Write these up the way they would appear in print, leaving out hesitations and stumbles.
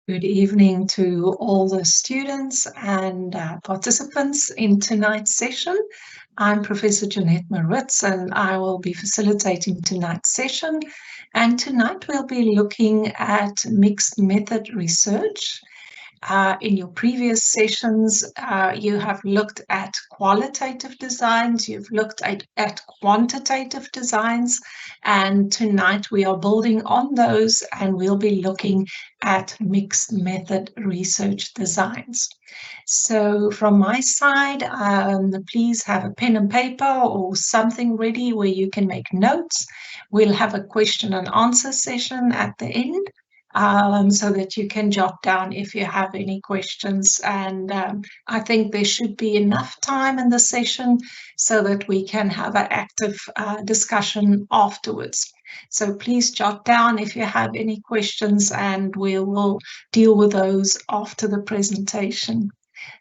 Good evening to all the students and participants in tonight's session. I'm Professor Jeanette Maritz and I will be facilitating tonight's session. And tonight we'll be looking at mixed method research. In your previous sessions, you have looked at qualitative designs, you've looked at quantitative designs, and tonight we are building on those and we'll be looking at mixed method research designs. So from my side, please have a pen and paper or something ready where you can make notes. We'll have a question and answer session at the end. So that you can jot down if you have any questions. And I think there should be enough time in the session so that we can have an active discussion afterwards. So please jot down if you have any questions and we will deal with those after the presentation.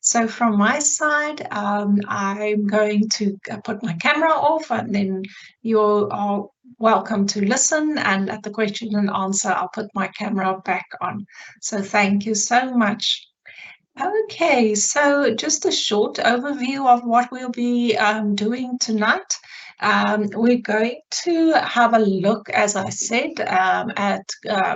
So from my side, I'm going to put my camera off and then you are welcome to listen, and at the question and answer, I'll put my camera back on. So thank you so much. Okay, so just a short overview of what we'll be doing tonight. We're going to have a look, as I said, at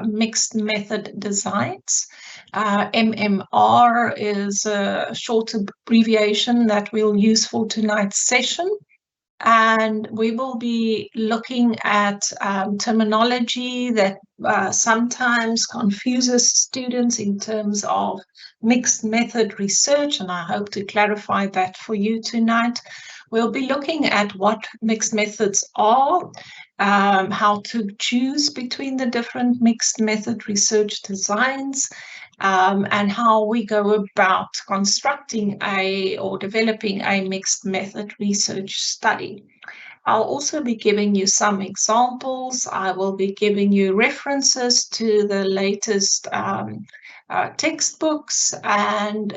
mixed method designs. MMR is a short abbreviation that we'll use for tonight's session. And we will be looking at terminology that sometimes confuses students in terms of mixed method research, and I hope to clarify that for you tonight. We'll be looking at what mixed methods are, how to choose between the different mixed method research designs, and how we go about constructing or developing a mixed method research study. I'll also be giving you some examples. I will be giving you references to the latest textbooks, and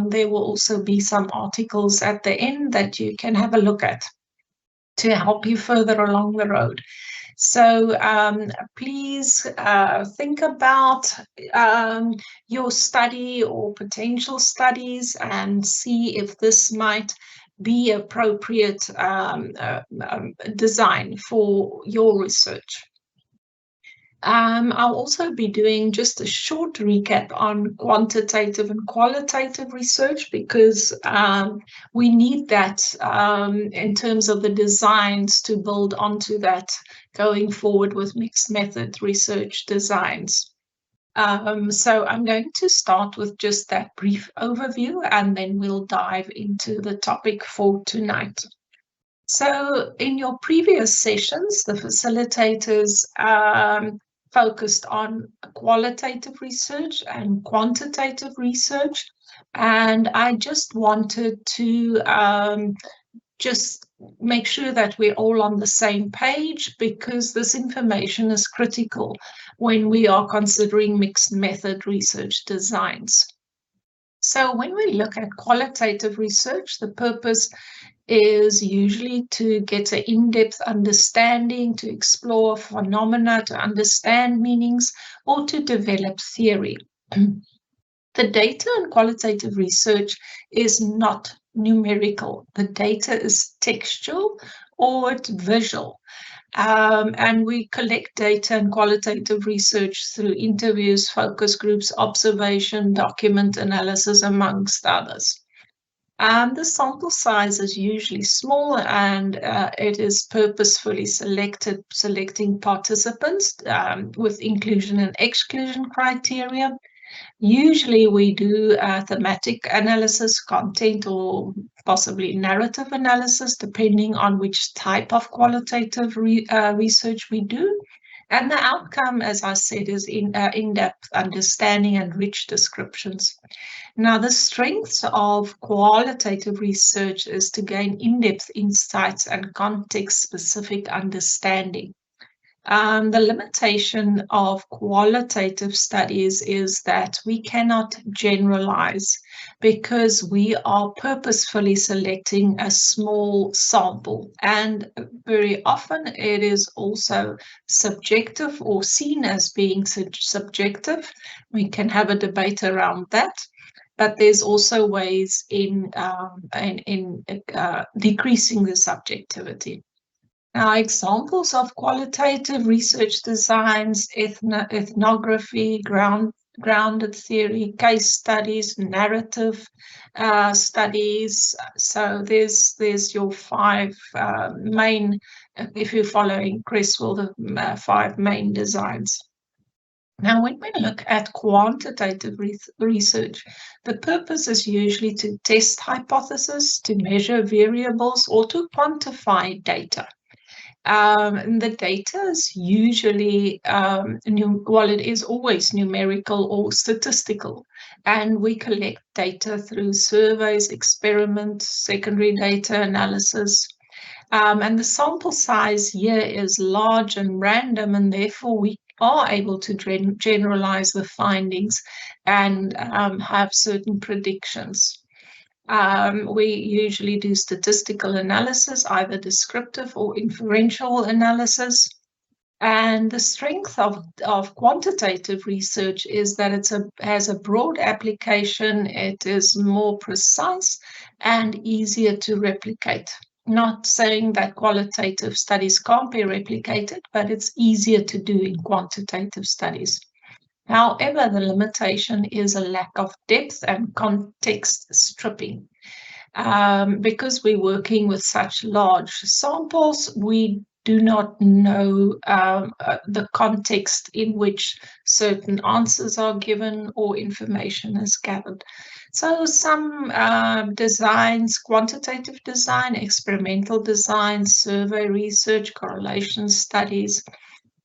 there will also be some articles at the end that you can have a look at to help you further along the road. So please think about your study or potential studies and see if this might be appropriate design for your research. I'll also be doing just a short recap on quantitative and qualitative research because we need that in terms of the designs to build onto that going forward with mixed method research designs. So I'm going to start with just that brief overview and then we'll dive into the topic for tonight. So in your previous sessions, the facilitators focused on qualitative research and quantitative research. And I just wanted to just make sure that we're all on the same page because this information is critical when we are considering mixed method research designs. So when we look at qualitative research, the purpose is usually to get an in-depth understanding, to explore phenomena, to understand meanings, or to develop theory. The data in qualitative research is not numerical. The data is textual or it's visual. And we collect data in qualitative research through interviews, focus groups, observation, document analysis, amongst others. The sample size is usually small and it is purposefully selecting participants with inclusion and exclusion criteria. Usually we do thematic analysis, content, or possibly narrative analysis, depending on which type of qualitative research we do. And the outcome, as I said, is in-depth understanding and rich descriptions. Now, the strengths of qualitative research is to gain in-depth insights and context-specific understanding. The limitation of qualitative studies is that we cannot generalize because we are purposefully selecting a small sample, and very often it is also subjective or seen as being subjective. We can have a debate around that, but there's also ways in decreasing the subjectivity. Now, examples of qualitative research designs, ethnography, grounded theory, case studies, narrative studies. So there's your five main, if you're following Cresswell, the five main designs. Now, when we look at quantitative research, the purpose is usually to test hypotheses, to measure variables, or to quantify data. The data is usually, it is always numerical or statistical, and we collect data through surveys, experiments, secondary data analysis. And the sample size here is large and random, and therefore we are able to generalize the findings and have certain predictions. We usually do statistical analysis, either descriptive or inferential analysis. And the strength of quantitative research is that it has a broad application, it is more precise and easier to replicate. Not saying that qualitative studies can't be replicated, but it's easier to do in quantitative studies. However, the limitation is a lack of depth and context stripping. Because we're working with such large samples, we do not know the context in which certain answers are given or information is gathered. So some designs, quantitative design, experimental design, survey research, correlation studies,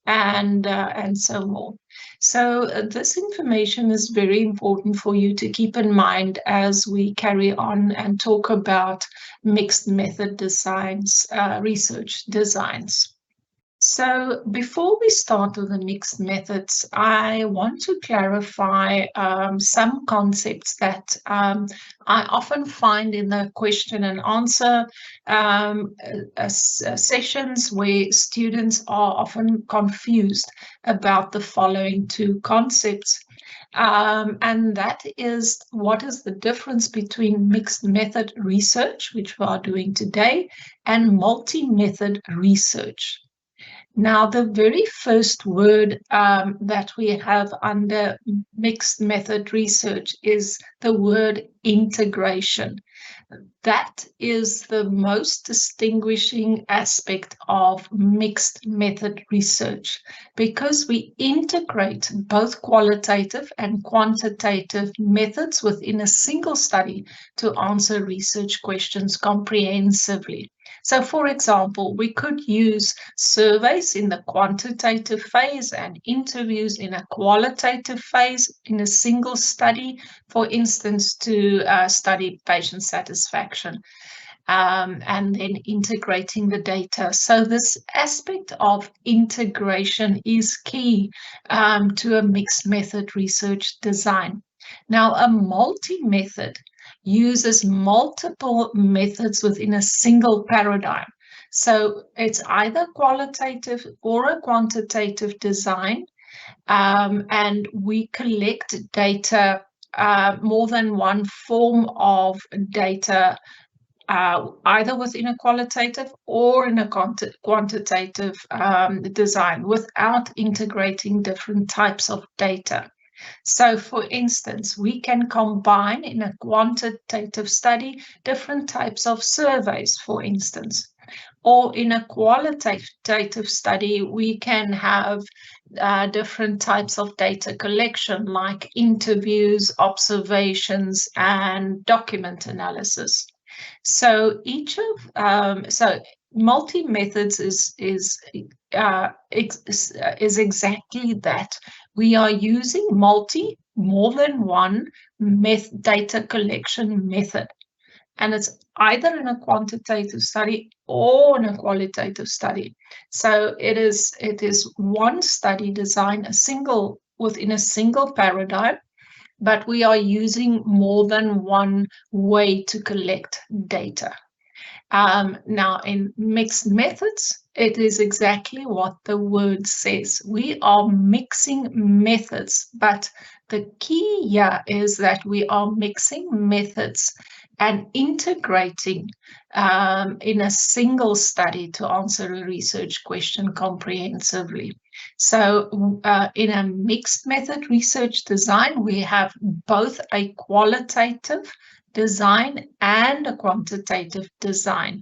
and so on. So this information is very important for you to keep in mind as we carry on and talk about mixed method designs, research designs. So before we start with the mixed methods, I want to clarify some concepts that I often find in the question and answer sessions where students are often confused about the following two concepts. And that is, what is the difference between mixed method research, which we are doing today, and multi-method research? Now, the very first word that we have under mixed method research is the word integration. That is the most distinguishing aspect of mixed method research, because we integrate both qualitative and quantitative methods within a single study to answer research questions comprehensively. So, for example, we could use surveys in the quantitative phase and interviews in a qualitative phase in a single study, for instance, to study patient satisfaction, and then integrating the data. So this aspect of integration is key to a mixed method research design. Now, a multi-method uses multiple methods within a single paradigm. So it's either qualitative or a quantitative design, and we collect data, more than one form of data, either within a qualitative or in a quantitative design, without integrating different types of data. So, for instance, we can combine in a quantitative study different types of surveys, for instance. Or in a qualitative study, we can have different types of data collection, like interviews, observations, and document analysis. So each of multi-methods is exactly that. We are using more than one data collection method. and it's either in a quantitative study or in a qualitative study. So it is one study design, within a single paradigm, but we are using more than one way to collect data. Now, in mixed methods, it is exactly what the word says. We are mixing methods, but the key here is that we are mixing methods and integrating in a single study to answer a research question comprehensively. So in a mixed method research design, we have both a qualitative design and a quantitative design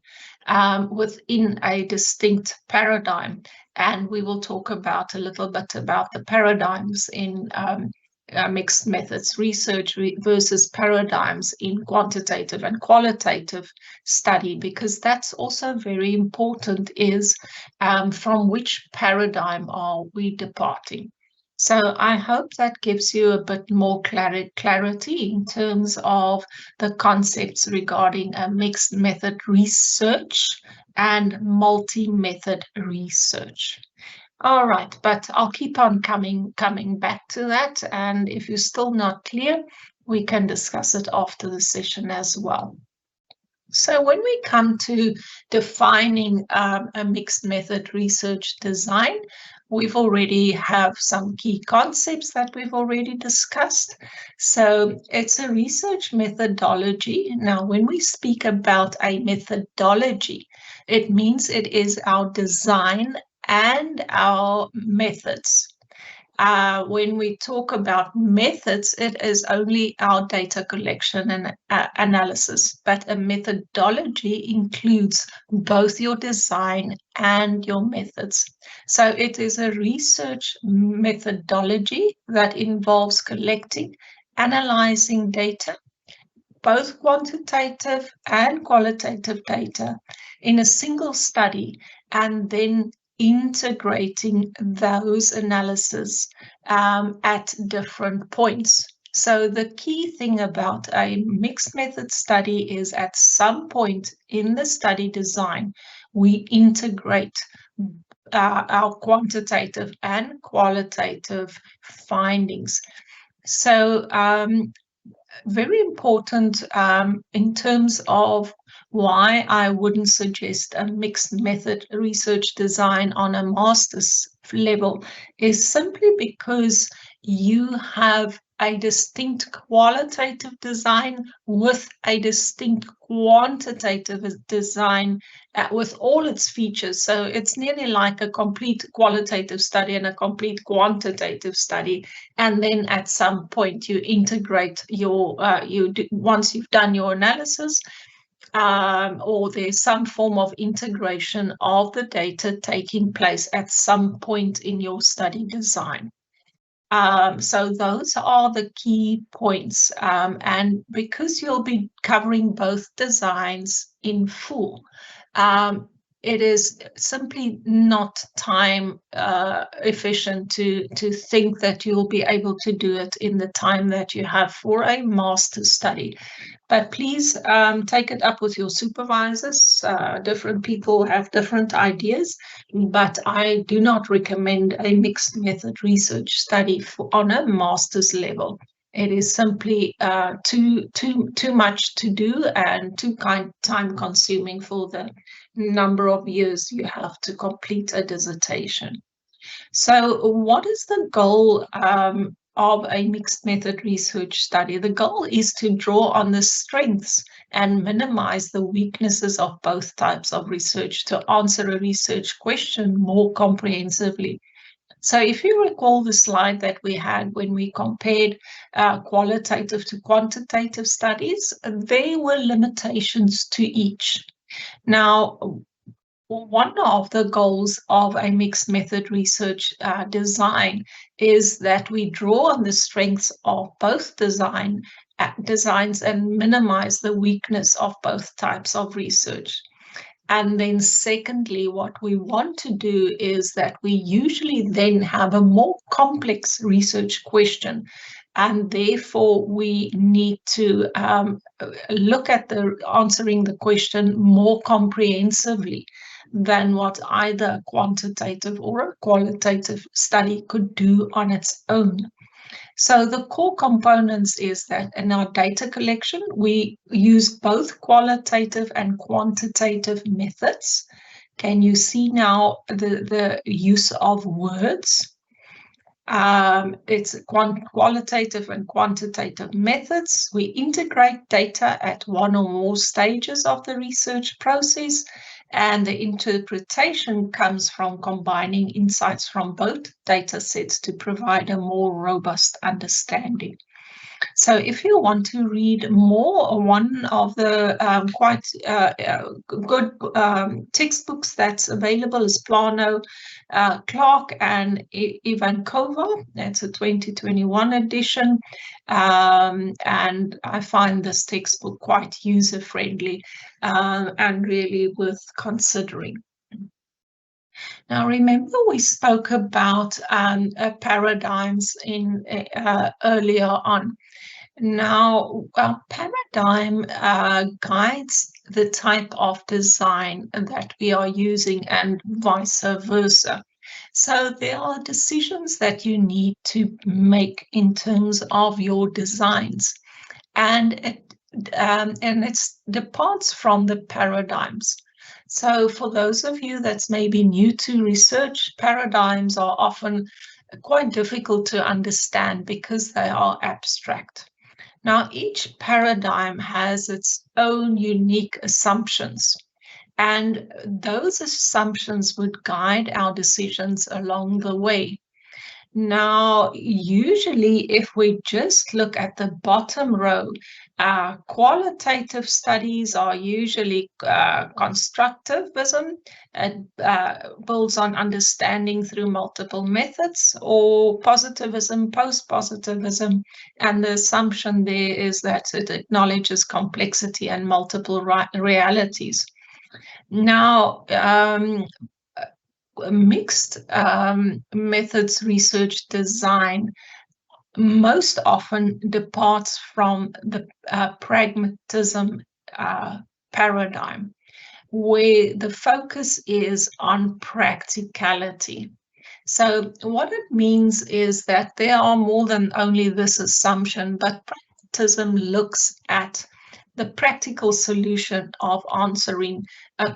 within a distinct paradigm. And we will talk about a little bit about the paradigms in mixed methods research versus paradigms in quantitative and qualitative study, because that's also very important, is from which paradigm are we departing. So I hope that gives you a bit more clarity in terms of the concepts regarding a mixed method research and multi-method research. All right, but I'll keep on coming back to that. And if you're still not clear, we can discuss it after the session as well. So when we come to defining a mixed method research design, we've already have some key concepts that we've already discussed. So it's a research methodology. Now, when we speak about a methodology, it means it is our design and our methods. When we talk about methods, it is only our data collection and analysis, but a methodology includes both your design and your methods. So it is a research methodology that involves collecting, analyzing data, both quantitative and qualitative data, in a single study, and then integrating those analyses at different points. So the key thing about a mixed method study is at some point in the study design, we integrate our quantitative and qualitative findings. So very important in terms of why I wouldn't suggest a mixed method research design on a master's level is simply because you have a distinct qualitative design with a distinct quantitative design with all its features. So it's nearly like a complete qualitative study and a complete quantitative study. And then at some point you integrate your, once you've done your analysis, or there's some form of integration of the data taking place at some point in your study design. So those are the key points. And because you'll be covering both designs in full, it is simply not time efficient to think that you'll be able to do it in the time that you have for a master's study. But please take it up with your supervisors. Different people have different ideas, but I do not recommend a mixed method research study on a master's level. It is simply too much to do and too time consuming for the number of years you have to complete a dissertation. So what is the goal of a mixed method research study? The goal is to draw on the strengths and minimize the weaknesses of both types of research to answer a research question more comprehensively. So if you recall the slide that we had when we compared qualitative to quantitative studies, there were limitations to each. Now, one of the goals of a mixed method research design is that we draw on the strengths of both designs and minimize the weakness of both types of research. And then secondly, what we want to do is that we usually then have a more complex research question and therefore we need to look at answering the question more comprehensively than what either a quantitative or a qualitative study could do on its own. So the core components is that in our data collection, we use both qualitative and quantitative methods. Can you see now the use of words? It's qualitative and quantitative methods. We integrate data at one or more stages of the research process, and the interpretation comes from combining insights from both data sets to provide a more robust understanding. So if you want to read more, one of the quite good textbooks that's available is Plano, Clark, and Ivankova. That's a 2021 edition. And I find this textbook quite user-friendly and really worth considering. Now, remember we spoke about paradigms in earlier on. Now, our paradigm guides the type of design that we are using and vice versa. So there are decisions that you need to make in terms of your designs, and it departs from the paradigms. So for those of you that's maybe new to research, paradigms are often quite difficult to understand because they are abstract. Now, each paradigm has its own unique assumptions, and those assumptions would guide our decisions along the way. Now, usually, if we just look at the bottom row, qualitative studies are usually constructivism. It builds on understanding through multiple methods, or positivism, post-positivism. And the assumption there is that it acknowledges complexity and multiple realities. Now, mixed methods research design most often departs from the pragmatism paradigm, where the focus is on practicality. So what it means is that there are more than only this assumption, but pragmatism looks at the practical solution of answering a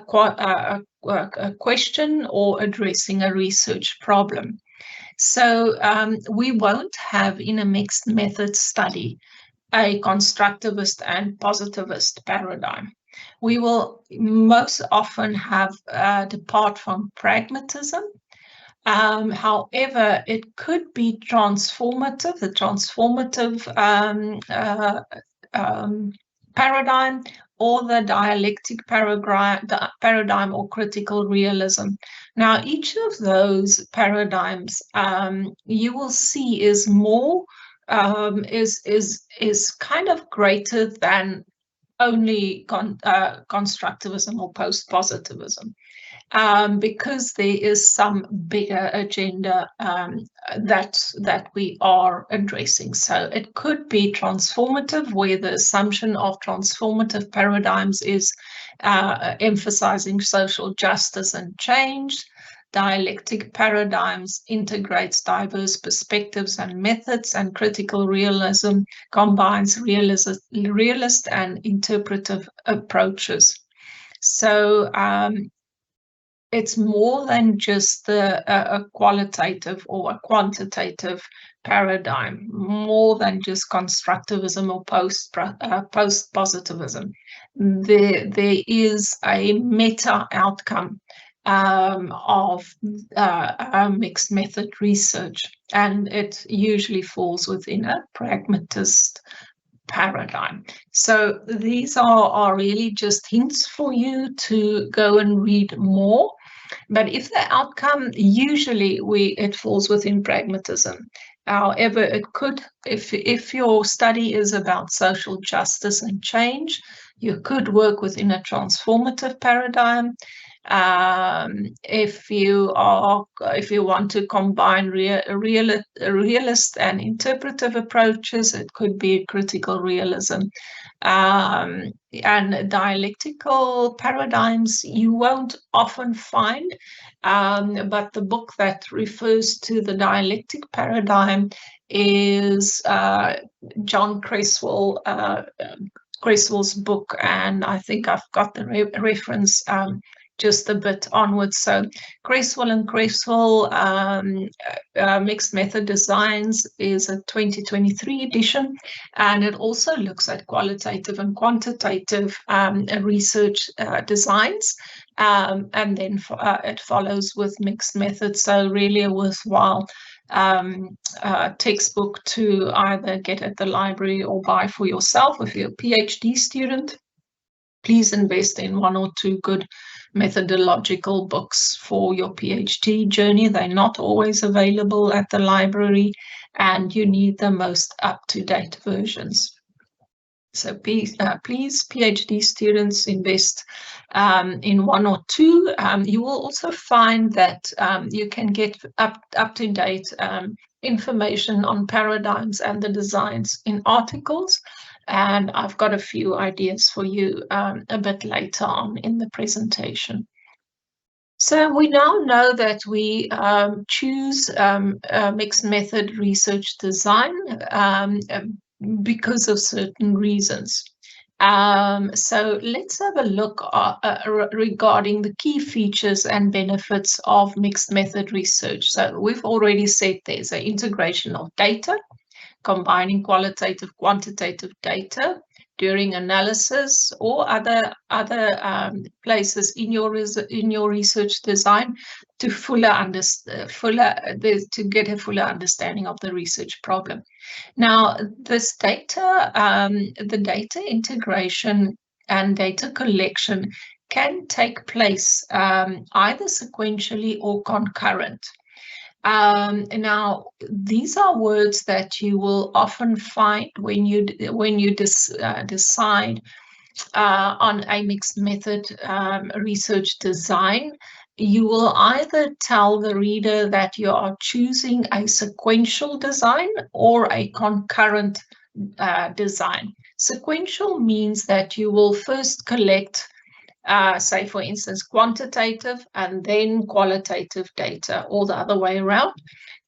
question or addressing a research problem. So we won't have in a mixed method study a constructivist and positivist paradigm. We will most often have depart from pragmatism. However, it could be transformative, the transformative paradigm, or the dialectic paradigm or critical realism. Now, each of those paradigms you will see is more is kind of greater than only constructivism or post-positivism. Because there is some bigger agenda that we are addressing. So it could be transformative, where the assumption of transformative paradigms is emphasizing social justice and change. Dialectic paradigms integrates diverse perspectives and methods, and critical realism combines realist and interpretive approaches. So it's more than just a qualitative or a quantitative paradigm, more than just constructivism or post-positivism. There is a meta outcome of mixed method research, and it usually falls within a pragmatist paradigm. So these are really just hints for you to go and read more. But if the outcome, usually it falls within pragmatism. However, it could, if your study is about social justice and change, you could work within a transformative paradigm. If you want to combine realist and interpretive approaches, it could be critical realism. And dialectical paradigms you won't often find, but the book that refers to the dialectic paradigm is John Cresswell's book, and I think I've got the reference just a bit onwards. So Cresswell and Cresswell Mixed Method Designs is a 2023 edition, and it also looks at qualitative and quantitative research designs, and then it follows with mixed methods. So really a worthwhile textbook to either get at the library or buy for yourself. If you're a PhD student, please invest in one or two good methodological books for your PhD journey. They're not always available at the library, and you need the most up-to-date versions. So please, PhD students, invest in one or two. You will also find that you can get up-to-date information on paradigms and the designs in articles. And I've got a few ideas for you a bit later on in the presentation. So we now know that we choose mixed method research design because of certain reasons. So let's have a look regarding the key features and benefits of mixed method research. So we've already said there's an integration of data, combining qualitative, quantitative data during analysis or other places in your research design to to get a fuller understanding of the research problem. Now, this data, the data integration and data collection can take place either sequentially or concurrent. Now, these are words that you will often find when you decide on a mixed method research design. You will either tell the reader that you are choosing a sequential design or a concurrent design. Sequential means that you will first collect say, for instance, quantitative and then qualitative data, or the other way around.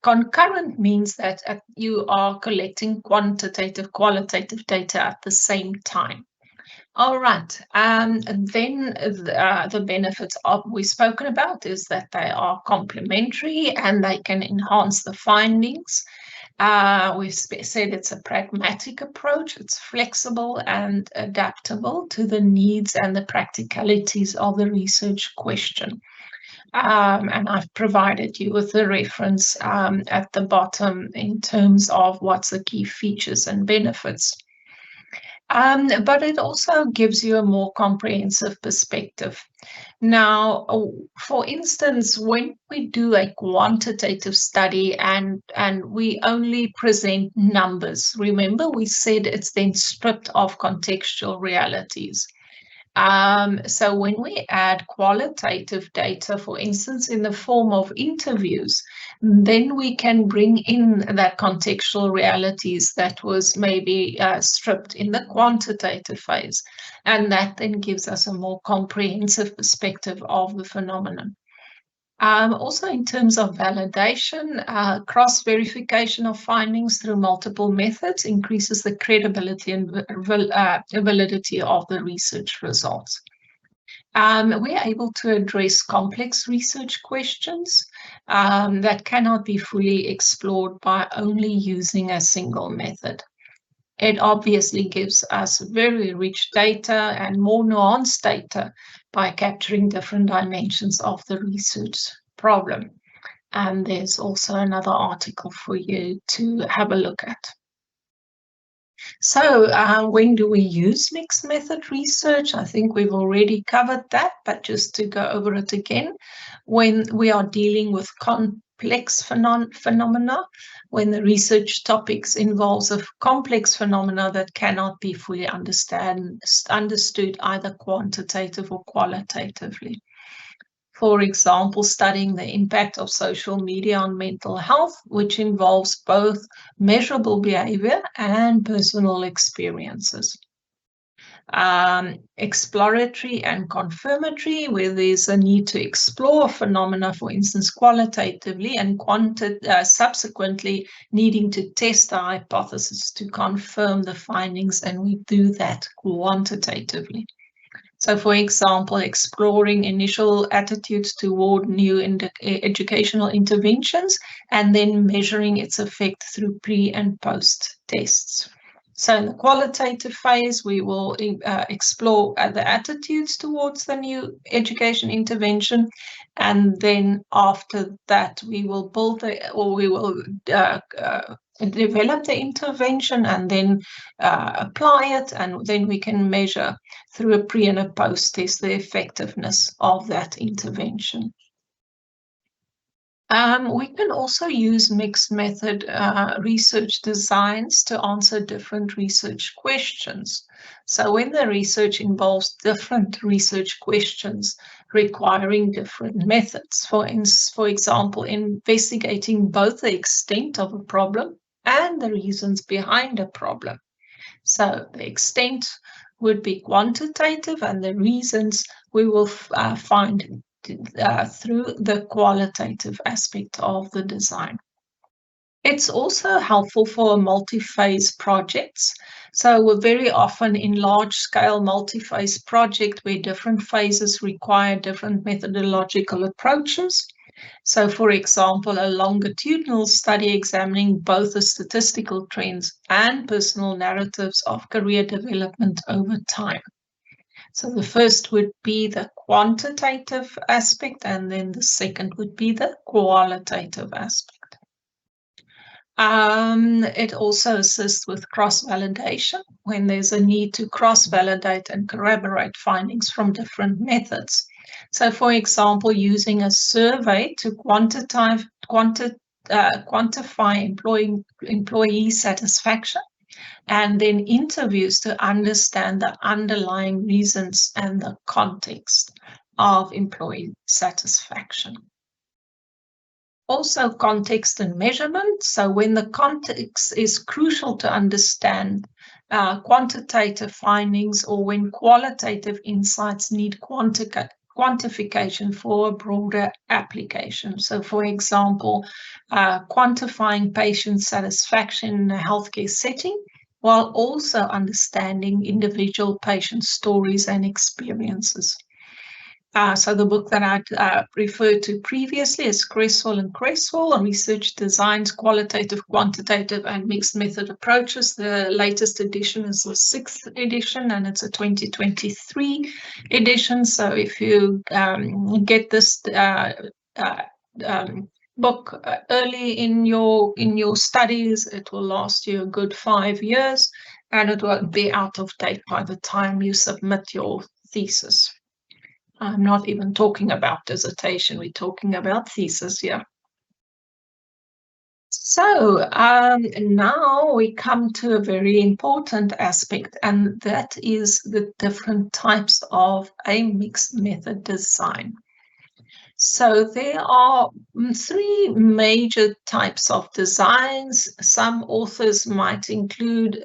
Concurrent means that you are collecting quantitative, qualitative data at the same time. All right, and then the benefits we've spoken about is that they are complementary and they can enhance the findings. We've said it's a pragmatic approach. It's flexible and adaptable to the needs and the practicalities of the research question. And I've provided you with the reference at the bottom in terms of what's the key features and benefits. But it also gives you a more comprehensive perspective. Now, for instance, when we do a quantitative study and we only present numbers, remember we said it's then stripped of contextual realities. So when we add qualitative data, for instance, in the form of interviews, then we can bring in that contextual realities that was maybe stripped in the quantitative phase. And that then gives us a more comprehensive perspective of the phenomenon. Also, in terms of validation, cross-verification of findings through multiple methods increases the credibility and validity of the research results. We are able to address complex research questions that cannot be fully explored by only using a single method. It obviously gives us very rich data and more nuanced data by capturing different dimensions of the research problem. And there's also another article for you to have a look at. So when do we use mixed method research? I think we've already covered that, but just to go over it again, when we are dealing with complex phenomena, when the research topics involves a complex phenomena that cannot be fully understood either quantitative or qualitatively. For example, studying the impact of social media on mental health, which involves both measurable behavior and personal experiences. Exploratory and confirmatory, where there's a need to explore phenomena, for instance, qualitatively, and subsequently needing to test the hypothesis to confirm the findings, and we do that quantitatively. So, for example, exploring initial attitudes toward new educational interventions and then measuring its effect through pre and post tests. So in the qualitative phase, we will explore the attitudes towards the new education intervention. And then after that, we will build develop the intervention and then apply it. And then we can measure through a pre and a post test the effectiveness of that intervention. We can also use mixed method research designs to answer different research questions. So when the research involves different research questions requiring different methods, for example, investigating both the extent of a problem and the reasons behind a problem. So the extent would be quantitative and the reasons we will find through the qualitative aspect of the design. It's also helpful for multi-phase projects. So we're very often in large-scale multi-phase project where different phases require different methodological approaches. So, for example, a longitudinal study examining both the statistical trends and personal narratives of career development over time. So the first would be the quantitative aspect, and then the second would be the qualitative aspect. It also assists with cross-validation when there's a need to cross-validate and corroborate findings from different methods. So, for example, using a survey to quantify employee satisfaction, and then interviews to understand the underlying reasons and the context of employee satisfaction. Also, context and measurement. So when the context is crucial to understand quantitative findings, or when qualitative insights need quantification for a broader application. So, for example, quantifying patient satisfaction in a healthcare setting, while also understanding individual patient stories and experiences. So the book that I referred to previously is Cresswell and Cresswell on Research Designs, Qualitative, Quantitative, and Mixed Method Approaches. The latest edition is the 6th edition, and it's a 2023 edition. So if you get this book early in your studies, it will last you a good 5 years, and it won't be out of date by the time you submit your thesis. I'm not even talking about dissertation, we're talking about thesis here. So now we come to a very important aspect, and that is the different types of a mixed method design. So there are 3 major types of designs. Some authors might include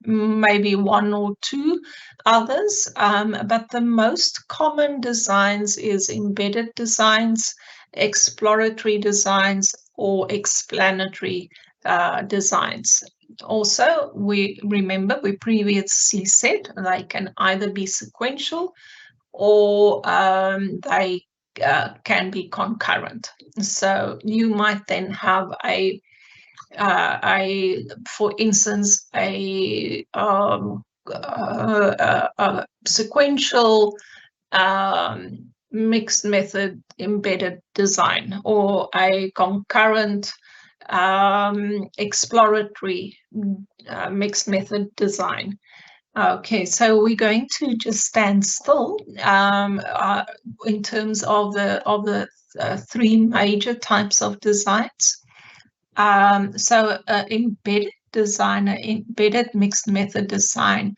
maybe 1 or 2 others, but the most common designs is embedded designs, exploratory designs, or explanatory designs. Also, we previously said they can either be sequential or they can be concurrent. So you might then have for instance, a sequential mixed method embedded design, or a concurrent exploratory mixed method design. Okay, so we're going to just stand still in terms of the 3 major types of designs. So embedded design, embedded mixed method design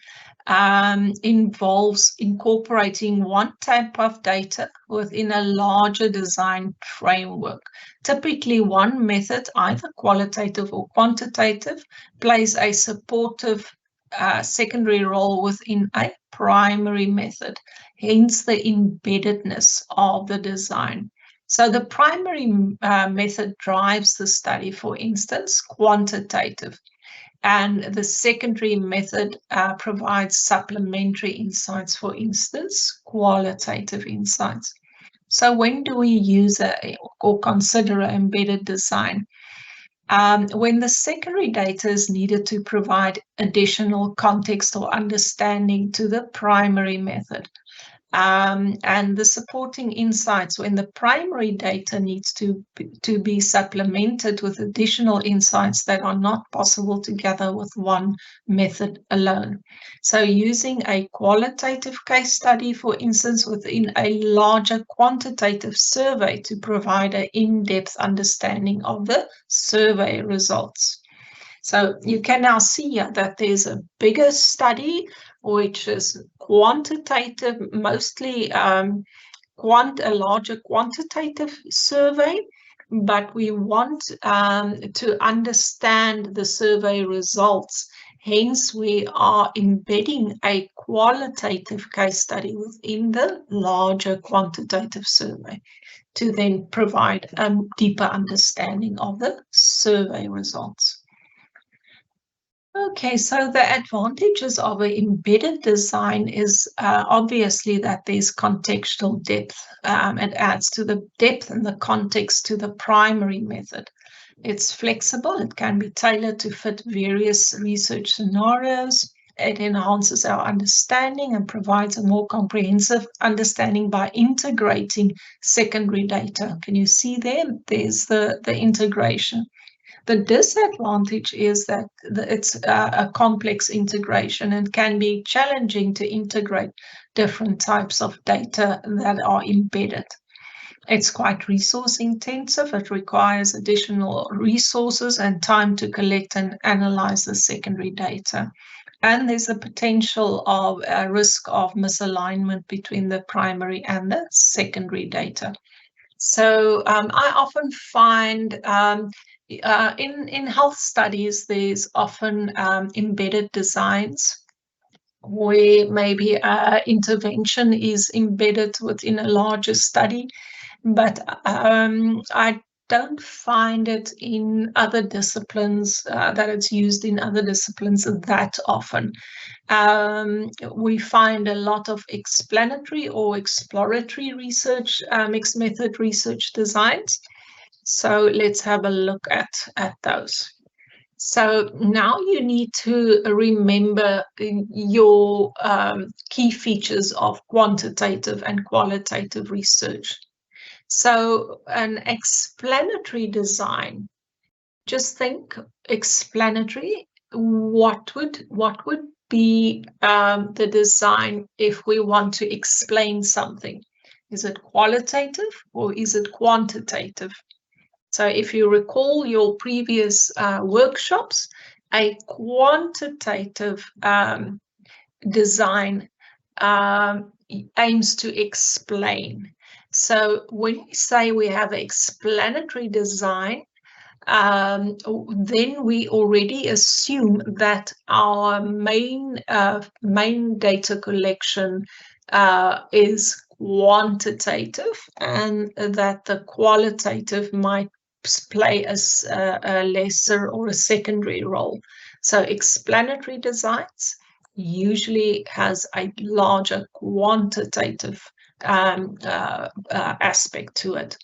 involves incorporating one type of data within a larger design framework. Typically, one method, either qualitative or quantitative, plays a supportive secondary role within a primary method, hence the embeddedness of the design. So the primary method drives the study, for instance, quantitative, and the secondary method provides supplementary insights, for instance, qualitative insights. So when do we use or consider an embedded design? When the secondary data is needed to provide additional context or understanding to the primary method. And the supporting insights when the primary data needs to be supplemented with additional insights that are not possible to gather with one method alone. So using a qualitative case study, for instance, within a larger quantitative survey to provide an in-depth understanding of the survey results. So you can now see that there's a bigger study, which is quantitative, mostly a larger quantitative survey, but we want to understand the survey results. Hence, we are embedding a qualitative case study within the larger quantitative survey to then provide a deeper understanding of the survey results. Okay, so the advantages of an embedded design is obviously that there's contextual depth. It adds to the depth and the context to the primary method. It's flexible. It can be tailored to fit various research scenarios. It enhances our understanding and provides a more comprehensive understanding by integrating secondary data. Can you see there? There's the integration. The disadvantage is that it's a complex integration and can be challenging to integrate different types of data that are embedded. It's quite resource intensive. It requires additional resources and time to collect and analyze the secondary data. And there's a potential of a risk of misalignment between the primary and the secondary data. So I often find in health studies, there's often embedded designs where maybe intervention is embedded within a larger study, but I don't find it in other disciplines, that it's used in other disciplines that often. We find a lot of explanatory or exploratory research, mixed method research designs. So let's have a look at those. So now you need to remember your key features of quantitative and qualitative research. So an explanatory design, just think explanatory, what would be the design if we want to explain something? Is it qualitative or is it quantitative? So if you recall your previous workshops, a quantitative design aims to explain. So when we say we have an explanatory design, then we already assume that our main data collection is quantitative, and that the qualitative might play a lesser or a secondary role. So explanatory designs usually has a larger quantitative aspect to it.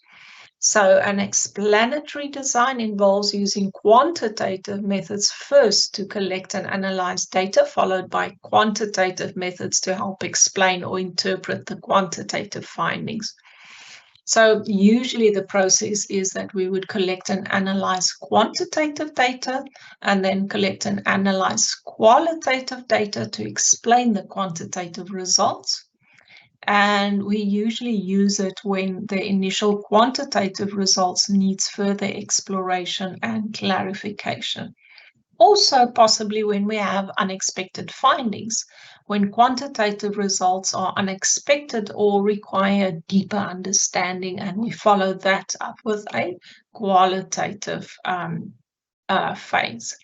So an explanatory design involves using quantitative methods first to collect and analyze data, followed by quantitative methods to help explain or interpret the quantitative findings. So usually the process is that we would collect and analyze quantitative data and then collect and analyze qualitative data to explain the quantitative results. And we usually use it when the initial quantitative results needs further exploration and clarification. Also, possibly when we have unexpected findings, when quantitative results are unexpected or require deeper understanding, and we follow that up with a qualitative phase.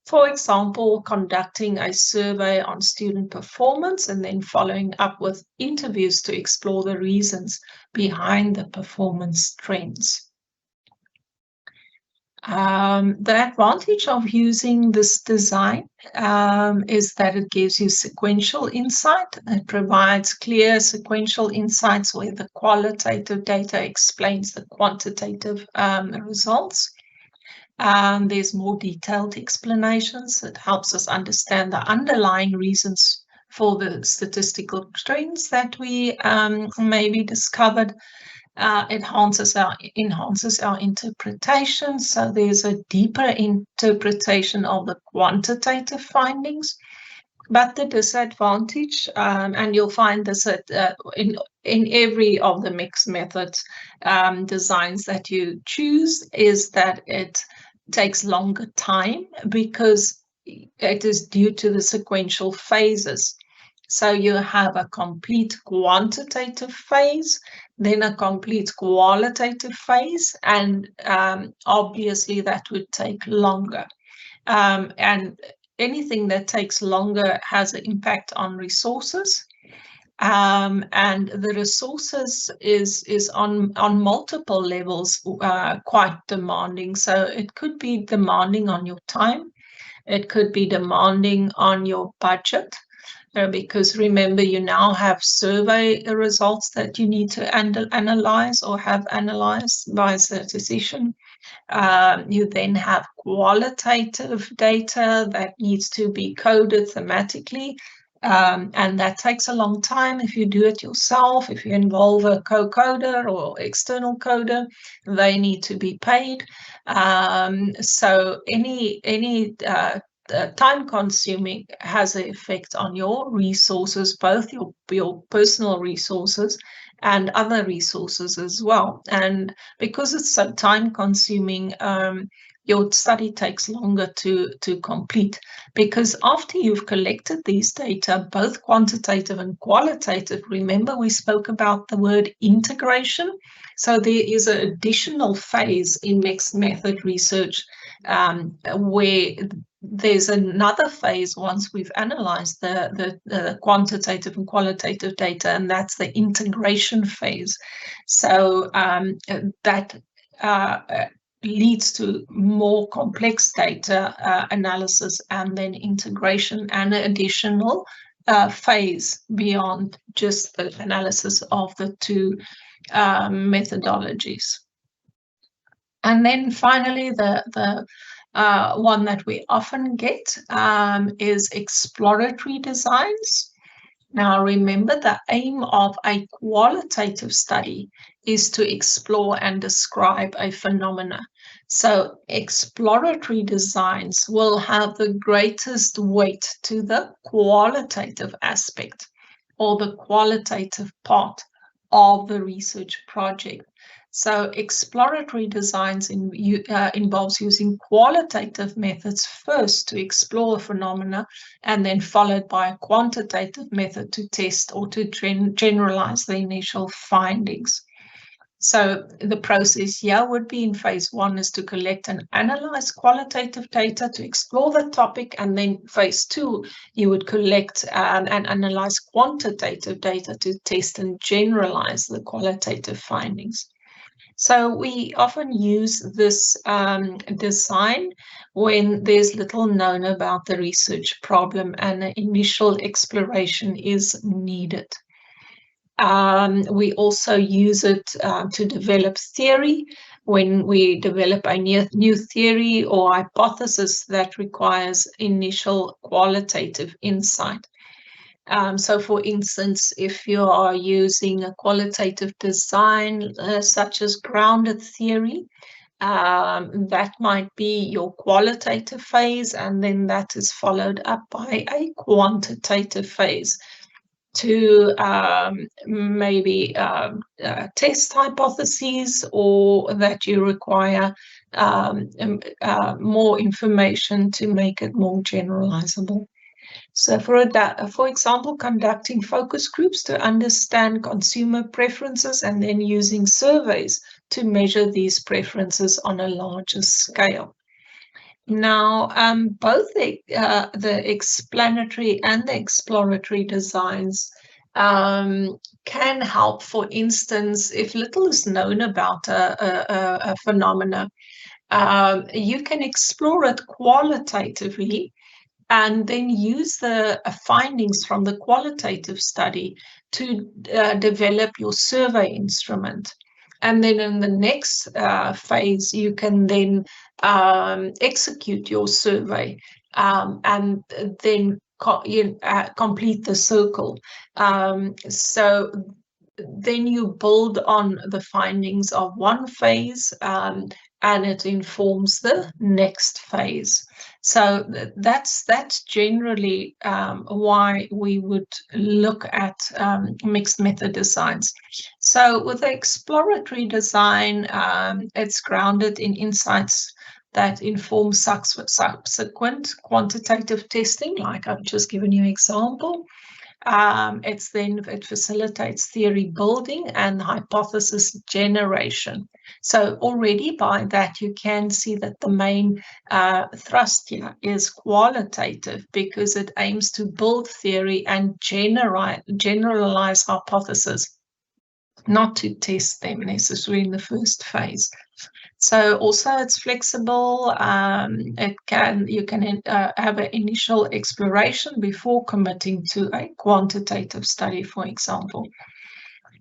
For example, conducting a survey on student performance and then following up with interviews to explore the reasons behind the performance trends. The advantage of using this design is that it gives you sequential insight. It provides clear sequential insights where the qualitative data explains the quantitative results. There's more detailed explanations. It helps us understand the underlying reasons for the statistical trends that we maybe discovered. Enhances our interpretation. So there's a deeper interpretation of the quantitative findings. But the disadvantage, and you'll find this in every of the mixed methods designs that you choose, is that it takes longer time because it is due to the sequential phases. So you have a complete quantitative phase, then a complete qualitative phase, and obviously that would take longer. And anything that takes longer has an impact on resources. And the resources is on multiple levels quite demanding. So it could be demanding on your time. It could be demanding on your budget. Because remember, you now have survey results that you need to analyze or have analyzed by a statistician. You then have qualitative data that needs to be coded thematically, and that takes a long time if you do it yourself. If you involve a co-coder or external coder, they need to be paid. So any time consuming has an effect on your resources, both your personal resources and other resources as well. And because it's so time consuming, your study takes longer to complete, because after you've collected these data, both quantitative and qualitative, remember we spoke about the word integration. So there is an additional phase in mixed method research where there's another phase once we've analyzed the quantitative and qualitative data, and that's the integration phase. So that leads to more complex data analysis and then integration, and an additional phase beyond just the analysis of the two methodologies. And then finally, the one that we often get is exploratory designs. Now, remember, the aim of a qualitative study is to explore and describe a phenomena. So exploratory designs will have the greatest weight to the qualitative aspect or the qualitative part of the research project. So exploratory designs involves using qualitative methods first to explore a phenomena, and then followed by a quantitative method to test or to generalize the initial findings. So the process here would be in phase one is to collect and analyze qualitative data to explore the topic, and then phase two, you would collect and analyze quantitative data to test and generalize the qualitative findings. So we often use this design when there's little known about the research problem and an initial exploration is needed. We also use it to develop theory when we develop a new theory or hypothesis that requires initial qualitative insight. So for instance, if you are using a qualitative design such as grounded theory, that might be your qualitative phase, and then that is followed up by a quantitative phase to maybe test hypotheses, or that you require more information to make it more generalizable. So for example, conducting focus groups to understand consumer preferences and then using surveys to measure these preferences on a larger scale. Now, both the explanatory and the exploratory designs can help. For instance, if little is known about a phenomena, you can explore it qualitatively and then use the findings from the qualitative study to develop your survey instrument. And then in the next phase, you can then execute your survey and then complete the circle. So then you build on the findings of one phase and it informs the next phase. So that's generally why we would look at mixed method designs. So with the exploratory design, it's grounded in insights that inform subsequent quantitative testing, like I've just given you an example. It facilitates theory building and hypothesis generation. So already by that, you can see that the main thrust here is qualitative because it aims to build theory and generalize hypotheses, not to test them necessarily in the first phase. So also it's flexible. You can have an initial exploration before committing to a quantitative study, for example.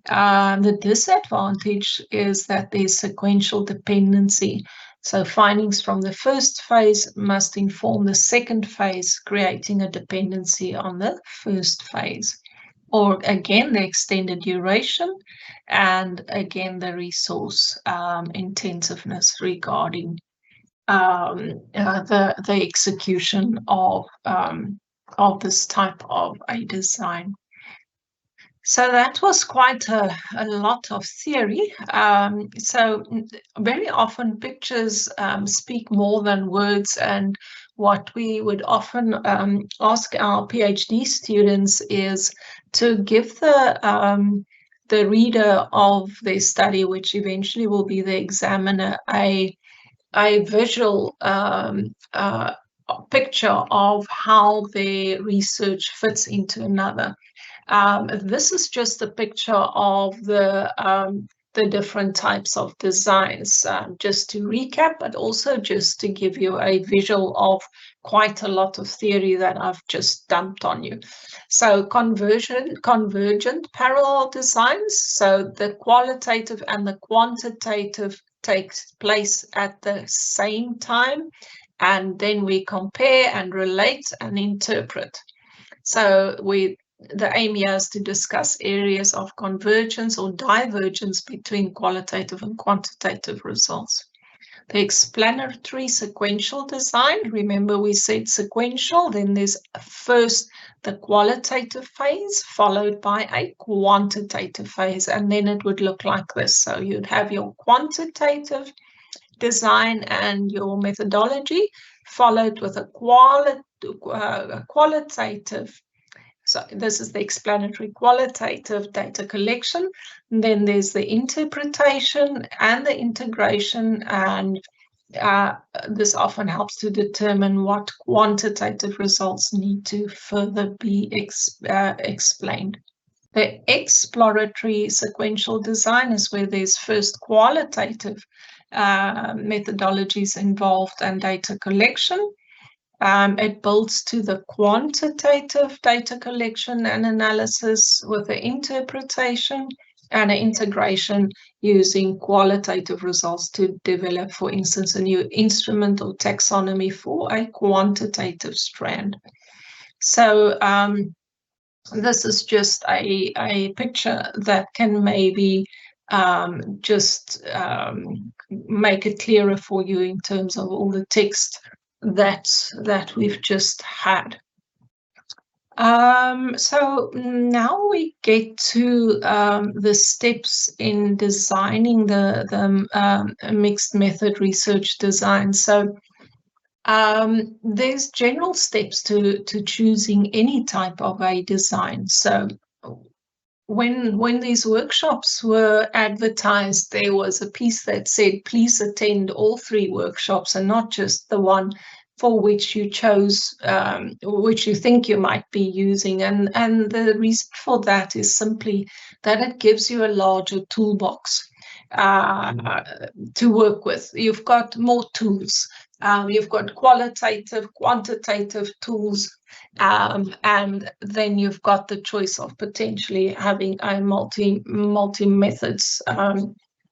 The disadvantage is that there's sequential dependency. So findings from the first phase must inform the second phase, creating a dependency on the first phase. Or again, the extended duration, and again, the resource intensiveness regarding the execution of this type of a design. So that was quite a lot of theory. So very often pictures speak more than words, and what we would often ask our PhD students is to give the reader of their study, which eventually will be the examiner, a visual picture of how their research fits into another. This is just a picture of the different types of designs, just to recap, but also just to give you a visual of quite a lot of theory that I've just dumped on you. So convergent parallel designs. So the qualitative and the quantitative takes place at the same time, and then we compare and relate and interpret. So the aim here is to discuss areas of convergence or divergence between qualitative and quantitative results. The explanatory sequential design, remember we said sequential, then there's first the qualitative phase followed by a quantitative phase, and then it would look like this. So you'd have your quantitative design and your methodology followed with a qualitative. So this is the explanatory qualitative data collection. And then there's the interpretation and the integration, and this often helps to determine what quantitative results need to further be explained. The exploratory sequential design is where there's first qualitative methodologies involved and data collection. It builds to the quantitative data collection and analysis with the interpretation and integration using qualitative results to develop, for instance, a new instrument or taxonomy for a quantitative strand. So this is just a picture that can maybe just make it clearer for you in terms of all the text that we've just had. So now we get to the steps in designing the mixed method research design. So there's general steps to choosing any type of a design. So when these workshops were advertised, there was a piece that said, please attend all 3 workshops and not just the one for which you chose, which you think you might be using. And the reason for that is simply that it gives you a larger toolbox to work with. You've got more tools. You've got qualitative, quantitative tools, and then you've got the choice of potentially having a multi methods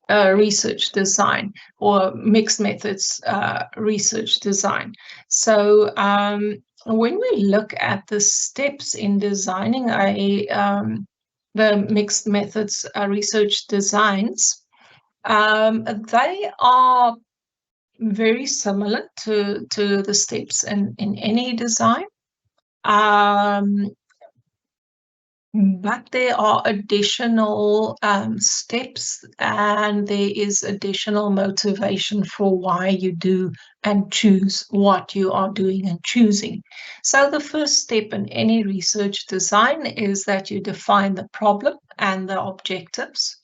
research design or mixed methods research design. So when we look at the steps in designing the mixed methods research designs, they are very similar to the steps in any design. But there are additional steps, and there is additional motivation for why you do and choose what you are doing and choosing. So the first step in any research design is that you define the problem and the objectives.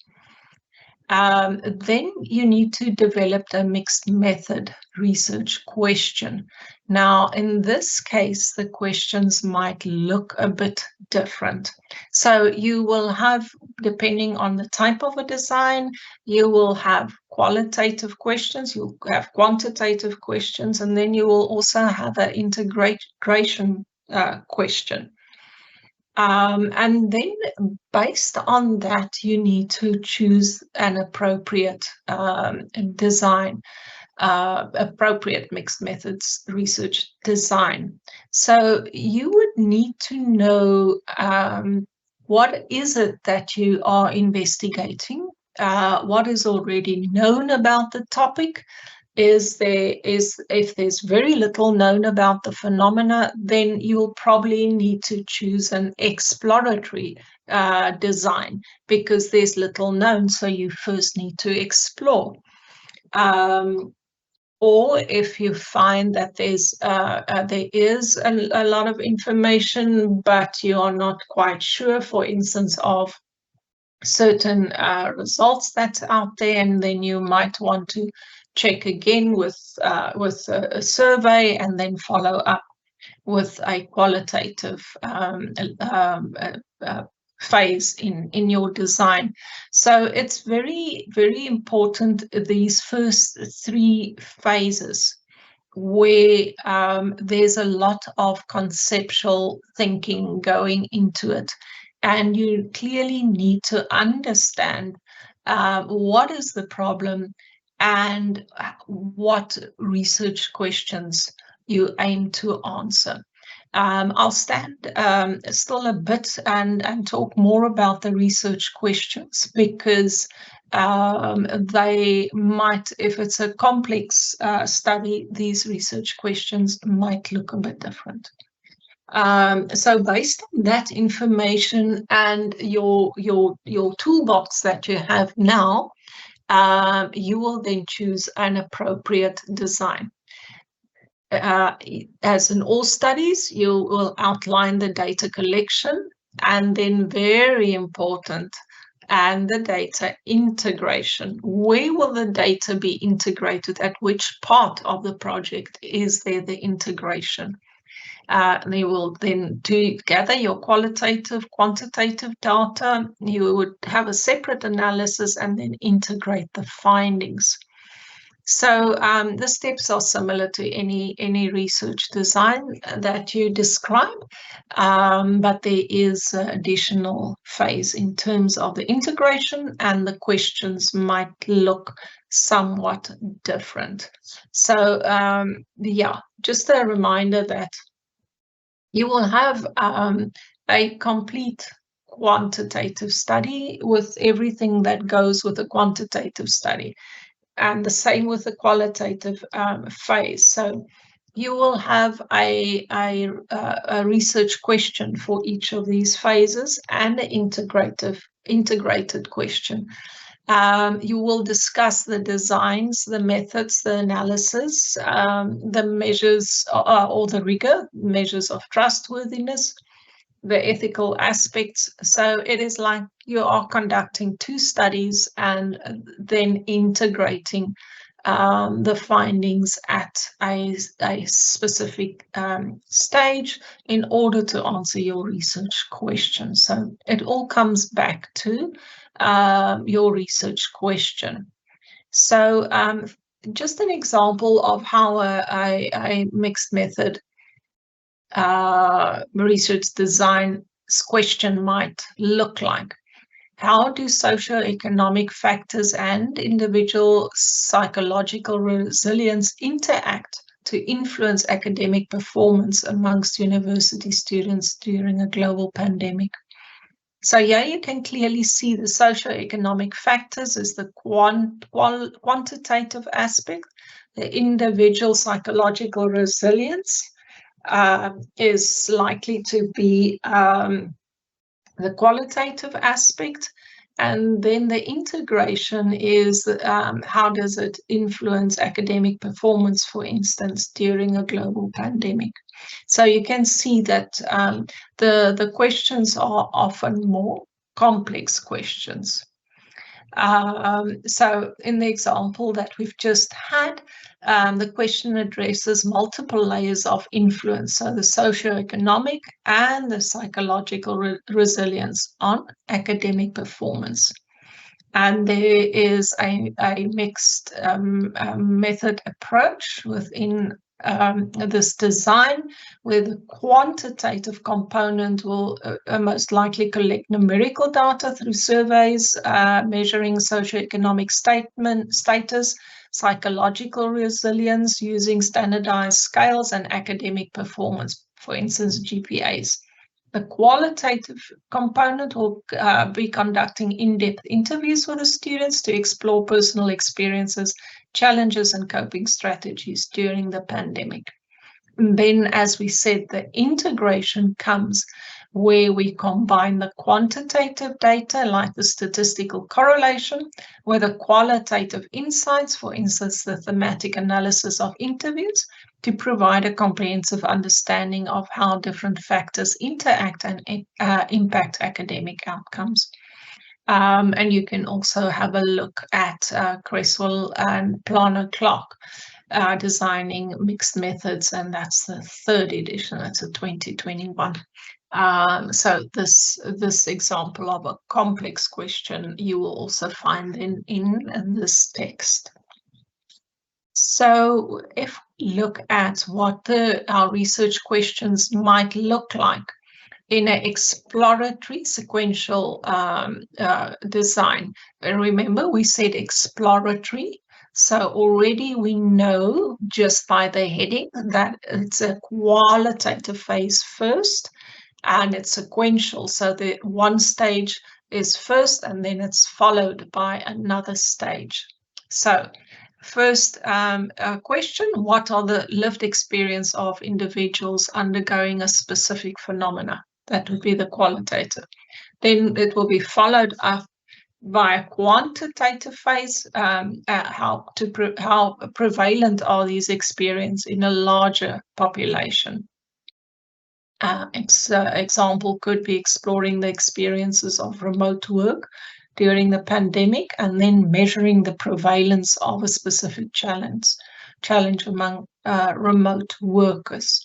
Then you need to develop a mixed method research question. Now, in this case, the questions might look a bit different. So you will have, depending on the type of a design, you will have qualitative questions, you'll have quantitative questions, and then you will also have an integration question. And then based on that, you need to choose an appropriate design, appropriate mixed methods research design. So you would need to know what is it that you are investigating, what is already known about the topic. If there's very little known about the phenomena, then you'll probably need to choose an exploratory design because there's little known, so you first need to explore. Or if you find that there is a lot of information, but you are not quite sure, for instance, of certain results that's out there, and then you might want to check again with a survey and then follow up with a qualitative phase in your design. So it's very, very important, these first 3 phases, where there's a lot of conceptual thinking going into it. And you clearly need to understand what is the problem and what research questions you aim to answer. I'll stand still a bit and talk more about the research questions, because they might, if it's a complex study, these research questions might look a bit different. So based on that information and your toolbox that you have now, you will then choose an appropriate design. As in all studies, you will outline the data collection, and then very important, and the data integration. Where will the data be integrated? At which part of the project is there the integration? They will then gather your qualitative, quantitative data. You would have a separate analysis and then integrate the findings. So the steps are similar to any research design that you describe, but there is an additional phase in terms of the integration, and the questions might look somewhat different. So yeah, just a reminder that you will have a complete quantitative study with everything that goes with a quantitative study, and the same with the qualitative phase. So you will have a research question for each of these phases and an integrated question. You will discuss the designs, the methods, the analysis, the measures or the rigor, measures of trustworthiness, the ethical aspects. So it is like you are conducting two studies and then integrating the findings at a specific stage in order to answer your research question. So it all comes back to your research question. So just an example of how a mixed method research design question might look like. How do socioeconomic factors and individual psychological resilience interact to influence academic performance amongst university students during a global pandemic? So here you can clearly see the socioeconomic factors is the quantitative aspect, the individual psychological resilience is likely to be the qualitative aspect, and then the integration is how does it influence academic performance, for instance, during a global pandemic. So you can see that the questions are often more complex questions. So in the example that we've just had, the question addresses multiple layers of influence, so the socioeconomic and the psychological resilience on academic performance. And there is a mixed method approach within this design, where the quantitative component will most likely collect numerical data through surveys, measuring socioeconomic status, psychological resilience using standardized scales, and academic performance, for instance, GPAs. The qualitative component will be conducting in-depth interviews with the students to explore personal experiences, challenges, and coping strategies during the pandemic. And then, as we said, the integration comes where we combine the quantitative data, like the statistical correlation, with the qualitative insights, for instance, the thematic analysis of interviews, to provide a comprehensive understanding of how different factors interact and impact academic outcomes. And you can also have a look at Cresswell and Planer-Clark designing mixed methods, and that's the 3rd edition. That's a 2021. So this example of a complex question you will also find in this text. So if we look at what our research questions might look like in an exploratory sequential design, and remember we said exploratory, so already we know just by the heading that it's a qualitative phase first, and it's sequential, so the one stage is first and then it's followed by another stage. So first question, what are the lived experience of individuals undergoing a specific phenomena? That would be the qualitative. Then it will be followed up by a quantitative phase, how prevalent are these experiences in a larger population. Example could be exploring the experiences of remote work during the pandemic, and then measuring the prevalence of a specific challenge among remote workers.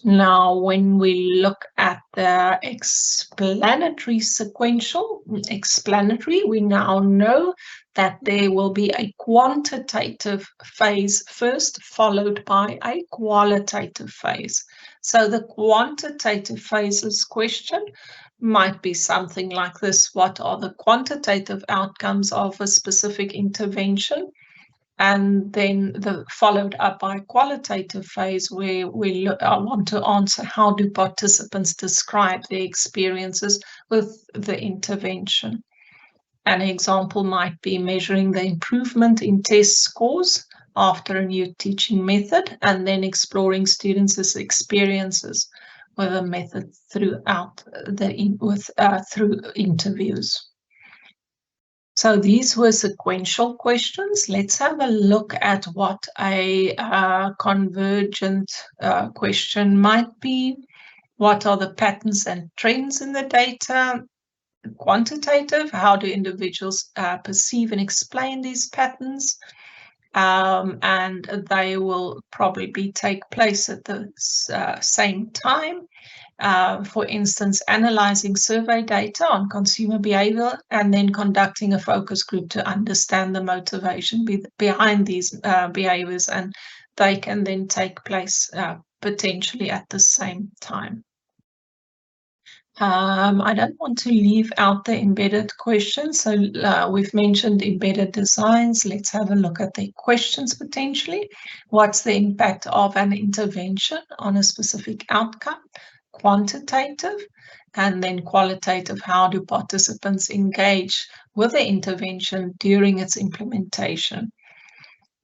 Now, when we look at the explanatory sequential, we now know that there will be a quantitative phase first, followed by a qualitative phase. So the quantitative phases question might be something like this: what are the quantitative outcomes of a specific intervention? And then followed up by qualitative phase, where I want to answer, how do participants describe their experiences with the intervention? An example might be measuring the improvement in test scores after a new teaching method, and then exploring students' experiences with the method throughout through interviews. So these were sequential questions. Let's have a look at what a convergent question might be. What are the patterns and trends in the data? Quantitative, how do individuals perceive and explain these patterns? And they will probably take place at the same time. For instance, analyzing survey data on consumer behavior and then conducting a focus group to understand the motivation behind these behaviors, and they can then take place potentially at the same time. I don't want to leave out the embedded questions. So we've mentioned embedded designs. Let's have a look at the questions potentially. What's the impact of an intervention on a specific outcome? Quantitative, and then qualitative. How do participants engage with the intervention during its implementation?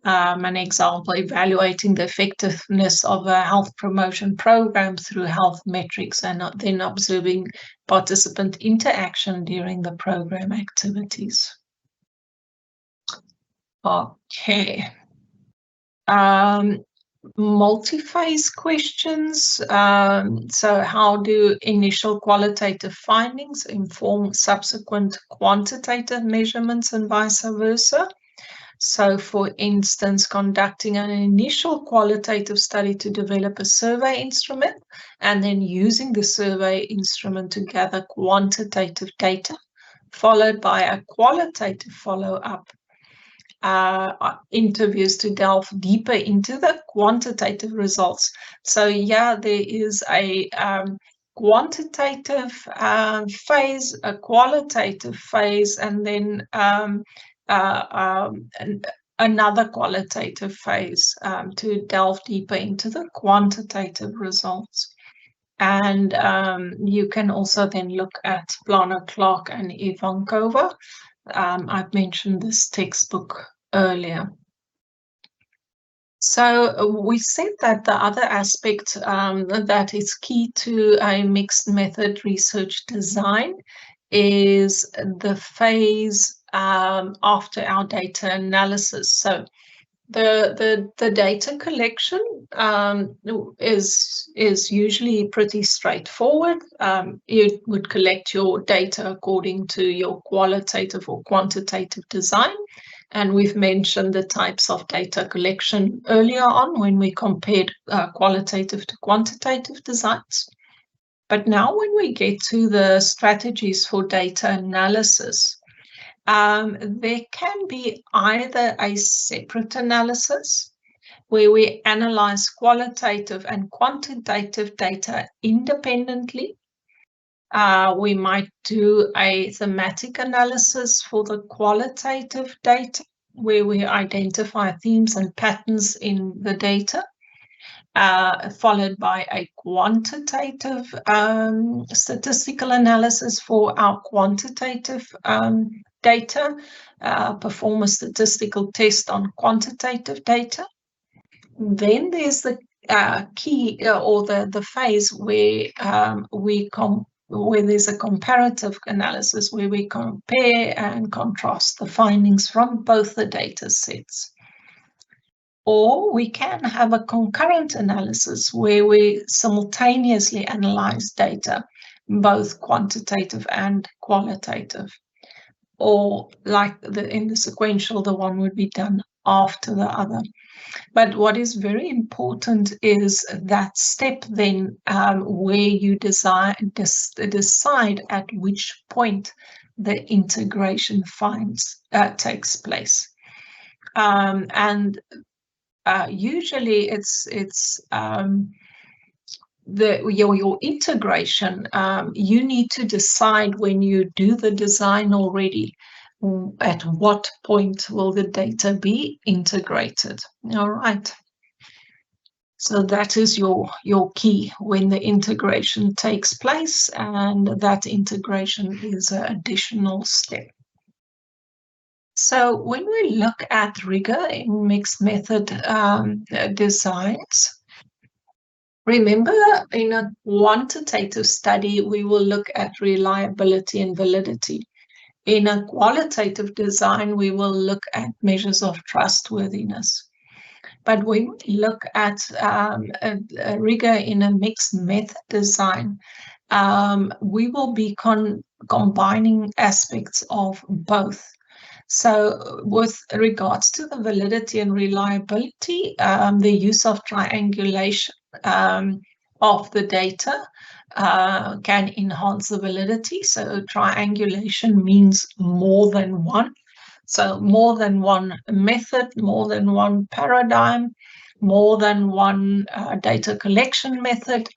An example, evaluating the effectiveness of a health promotion program through health metrics, and then observing participant interaction during the program activities. Okay. Multi-phase questions. So how do initial qualitative findings inform subsequent quantitative measurements and vice versa? So, for instance, conducting an initial qualitative study to develop a survey instrument, and then using the survey instrument to gather quantitative data, followed by a qualitative follow-up interviews to delve deeper into the quantitative results. So, yeah, there is a quantitative phase, a qualitative phase, and then another qualitative phase to delve deeper into the quantitative results. And you can also then look at Plana, Clark, and Ivankova. I've mentioned this textbook earlier. So we said that the other aspect that is key to a mixed method research design is the phase after our data analysis. So the data collection is usually pretty straightforward. You would collect your data according to your qualitative or quantitative design. And we've mentioned the types of data collection earlier on when we compared qualitative to quantitative designs. But now when we get to the strategies for data analysis, there can be either a separate analysis where we analyze qualitative and quantitative data independently. We might do a thematic analysis for the qualitative data where we identify themes and patterns in the data, followed by a quantitative statistical analysis for our quantitative data, perform a statistical test on quantitative data. Then there's the key or the phase where where there's a comparative analysis where we compare and contrast the findings from both the data sets. Or we can have a concurrent analysis where we simultaneously analyze data, both quantitative and qualitative. Or like in the sequential, the one would be done after the other. But what is very important is that step then where you decide at which point the integration takes place. And usually it's your integration. You need to decide when you do the design already, at what point will the data be integrated. All right. So that is your key when the integration takes place, and that integration is an additional step. So when we look at rigor in mixed method designs, remember in a quantitative study, we will look at reliability and validity. In a qualitative design, we will look at measures of trustworthiness. But when we look at a rigor in a mixed method design, we will be combining aspects of both. So with regards to the validity and reliability, the use of triangulation of the data can enhance the validity. So triangulation means more than one. So more than one method, more than one paradigm, more than one data collection method.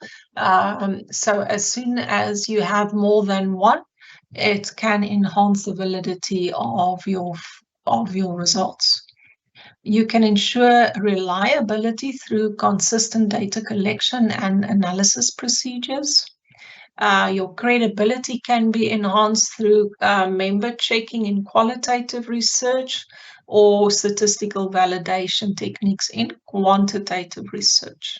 So as soon as you have more than one, it can enhance the validity of your results. You can ensure reliability through consistent data collection and analysis procedures. Your credibility can be enhanced through member checking in qualitative research or statistical validation techniques in quantitative research.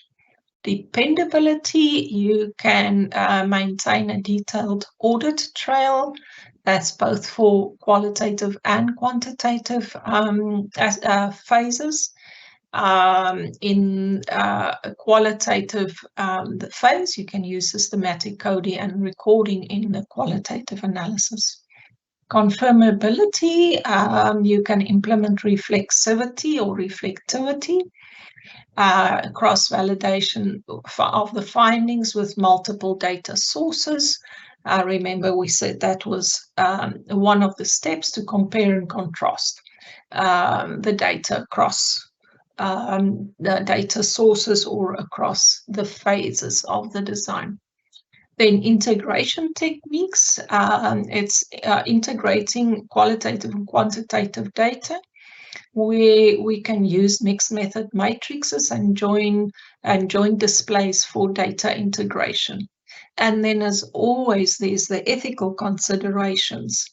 Dependability, you can maintain a detailed audit trail. That's both for qualitative and quantitative phases. In a qualitative phase, you can use systematic coding and recording in the qualitative analysis. Confirmability, you can implement reflexivity or reflectivity, cross-validation of the findings with multiple data sources. Remember, we said that was one of the steps to compare and contrast the data across the data sources or across the phases of the design. Then integration techniques, it's integrating qualitative and quantitative data. We can use mixed method matrices and join displays for data integration. And then, as always, there's the ethical considerations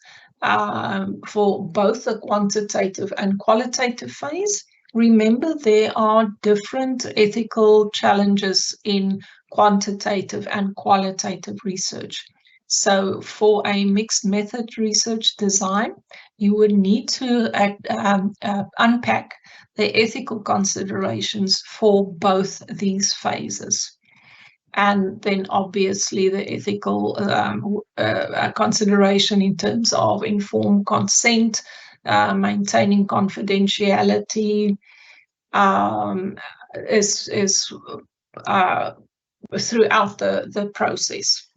for both the quantitative and qualitative phase. Remember, there are different ethical challenges in quantitative and qualitative research. So for a mixed method research design, you would need to unpack the ethical considerations for both these phases. And then obviously the ethical consideration in terms of informed consent, maintaining confidentiality is throughout the process.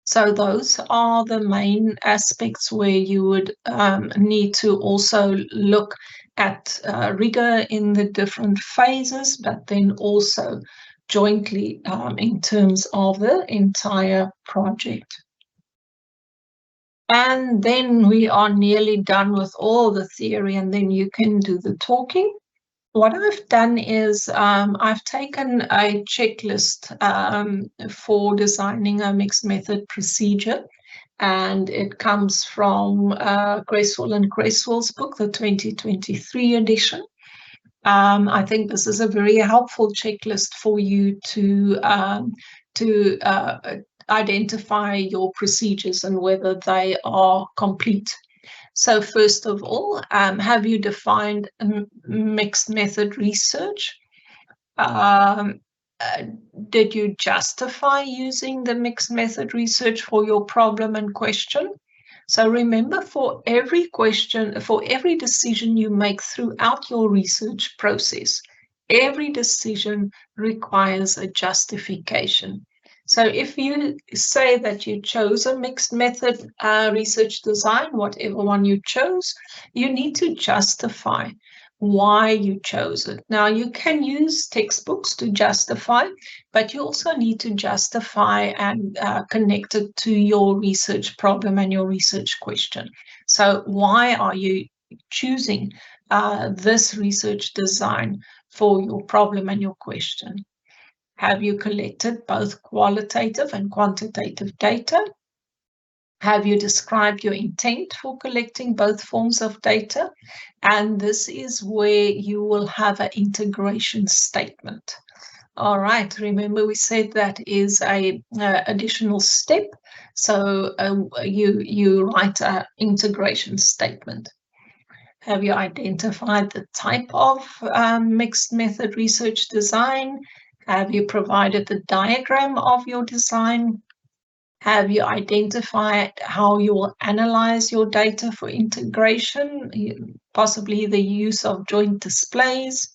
So those are the main aspects where you would need to also look at rigor in the different phases, but then also jointly in terms of the entire project. And then we are nearly done with all the theory, and then you can do the talking. What I've done is I've taken a checklist for designing a mixed method procedure, and it comes from Cresswell and Cresswell's book, the 2023 edition. I think this is a very helpful checklist for you to identify your procedures and whether they are complete. So first of all, have you defined mixed method research? Did you justify using the mixed method research for your problem and question? So remember, for every question, for every decision you make throughout your research process, every decision requires a justification. So if you say that you chose a mixed method research design, whatever one you chose, you need to justify why you chose it. Now, you can use textbooks to justify, but you also need to justify and connect it to your research problem and your research question. So why are you choosing this research design for your problem and your question? Have you collected both qualitative and quantitative data? Have you described your intent for collecting both forms of data? And this is where you will have an integration statement. All right, remember we said that is a additional step. So you write an integration statement. Have you identified the type of mixed method research design? Have you provided the diagram of your design? Have you identified how you will analyze your data for integration, possibly the use of joint displays?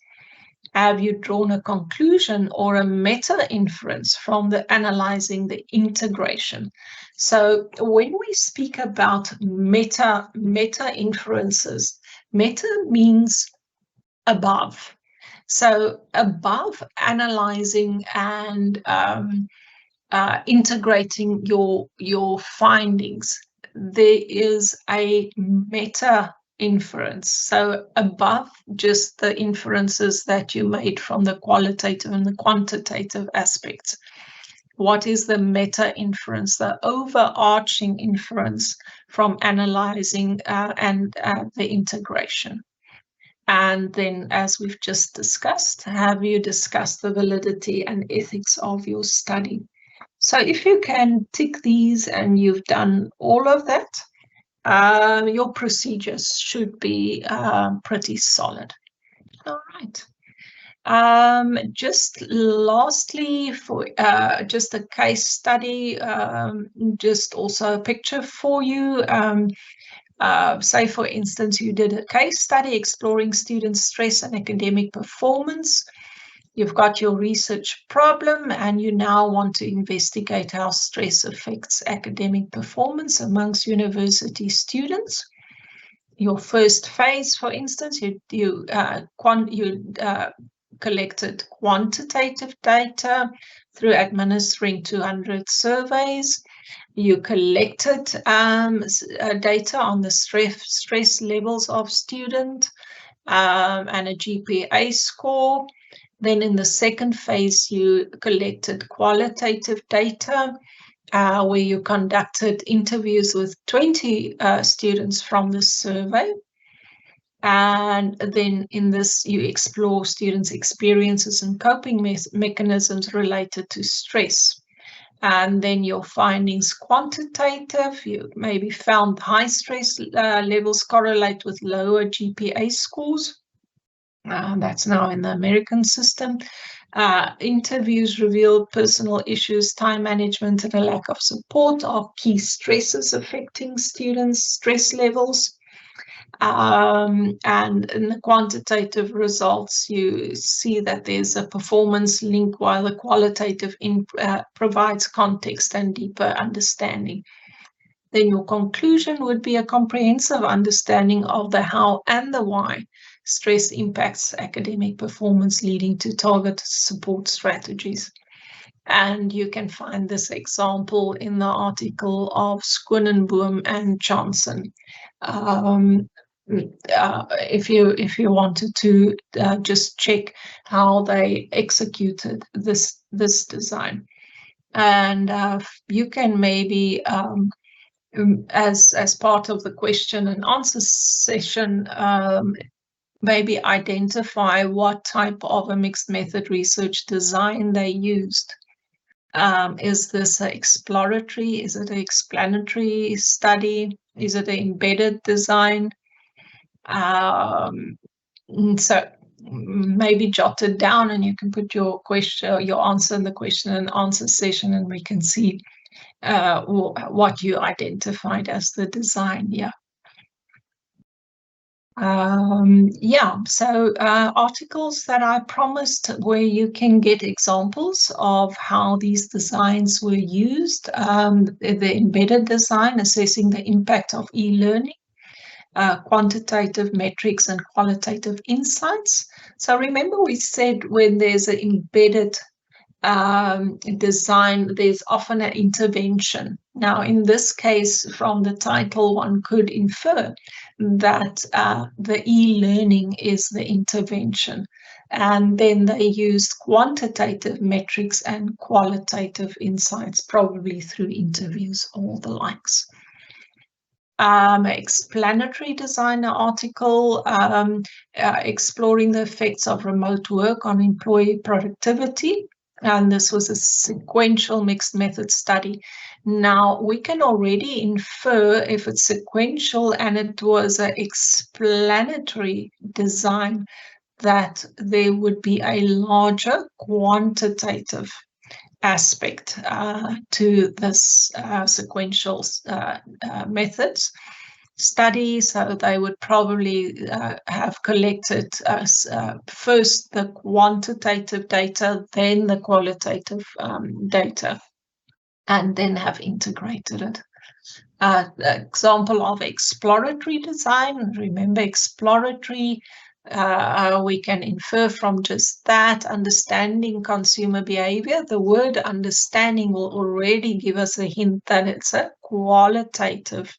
Have you drawn a conclusion or a meta inference from the analyzing the integration? So when we speak about meta inferences, meta means above. So above analyzing and integrating your findings, there is a meta inference. So above just the inferences that you made from the qualitative and the quantitative aspects, what is the meta inference, the overarching inference from analyzing and the integration? And then, as we've just discussed, have you discussed the validity and ethics of your study? So if you can tick these and you've done all of that, your procedures should be pretty solid. All right. Just lastly, for just a case study, just also a picture for you. Say, for instance, you did a case study exploring student stress and academic performance. You've got your research problem and you now want to investigate how stress affects academic performance amongst university students. Your first phase, for instance, you collected quantitative data through administering 200 surveys. You collected data on the stress levels of student and a GPA score. Then in the second phase, you collected qualitative data where you conducted interviews with 20 students from the survey. And then in this, you explore students' experiences and coping mechanisms related to stress. And then your findings quantitative, you maybe found high stress levels correlate with lower GPA scores. That's now in the American system. Interviews revealed personal issues, time management, and a lack of support are key stresses affecting students' stress levels. And in the quantitative results, you see that there's a performance link, while the qualitative provides context and deeper understanding. Then your conclusion would be a comprehensive understanding of the how and the why stress impacts academic performance, leading to targeted support strategies. And you can find this example in the article of Schoenenboom and Johnson. If you wanted to just check how they executed this design, and you can maybe as part of the question and answer session, maybe identify what type of a mixed method research design they used. Is this an exploratory? Is it an explanatory study? Is it an embedded design? So maybe jot it down and you can put your question, your answer in the question and answer session, and we can see what you identified as the design. So articles that I promised where you can get examples of how these designs were used. The embedded design, assessing the impact of e-learning, quantitative metrics and qualitative insights. So remember we said when there's an embedded design, there's often an intervention. Now, in this case, from the title, one could infer that the e-learning is the intervention. And then they used quantitative metrics and qualitative insights, probably through interviews or the likes. explanatory designer article exploring the effects of remote work on employee productivity. And this was a sequential mixed method study. Now, we can already infer if it's sequential and it was an explanatory design that there would be a larger quantitative aspect to this sequential methods study. So they would probably have collected first the quantitative data, then the qualitative data, and then have integrated it. Example of exploratory design. Remember, exploratory, we can infer from just that, understanding consumer behavior. The word understanding will already give us a hint that it's a qualitative,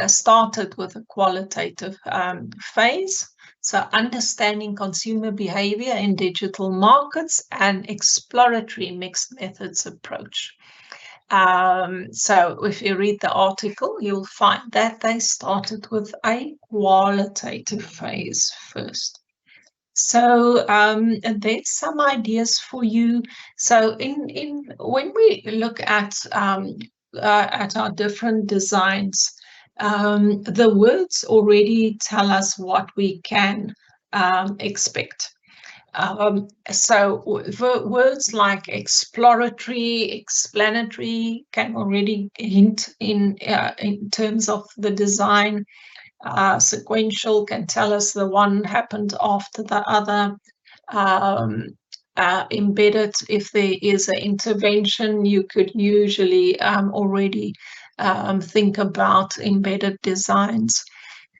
started with a qualitative phase. So understanding consumer behavior in digital markets and exploratory mixed methods approach. So if you read the article, you'll find that they started with a qualitative phase first. So there's some ideas for you. So when we look at our different designs, the words already tell us what we can expect. So words like exploratory, explanatory can already hint in terms of the design. Sequential can tell us the one happened after the other. Embedded, if there is an intervention, you could usually already think about embedded designs.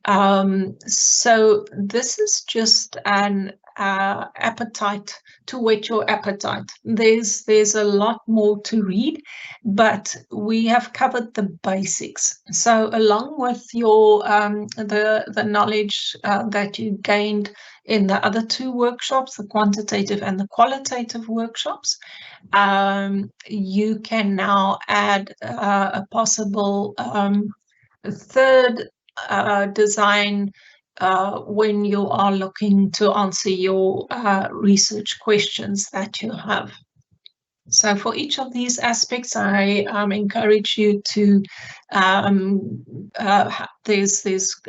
So this is just an appetite to whet your appetite. There's a lot more to read, but we have covered the basics. So along with your the knowledge that you gained in the other two workshops, the quantitative and the qualitative workshops, you can now add a possible third design when you are looking to answer your research questions that you have. So for each of these aspects, I encourage you to, there's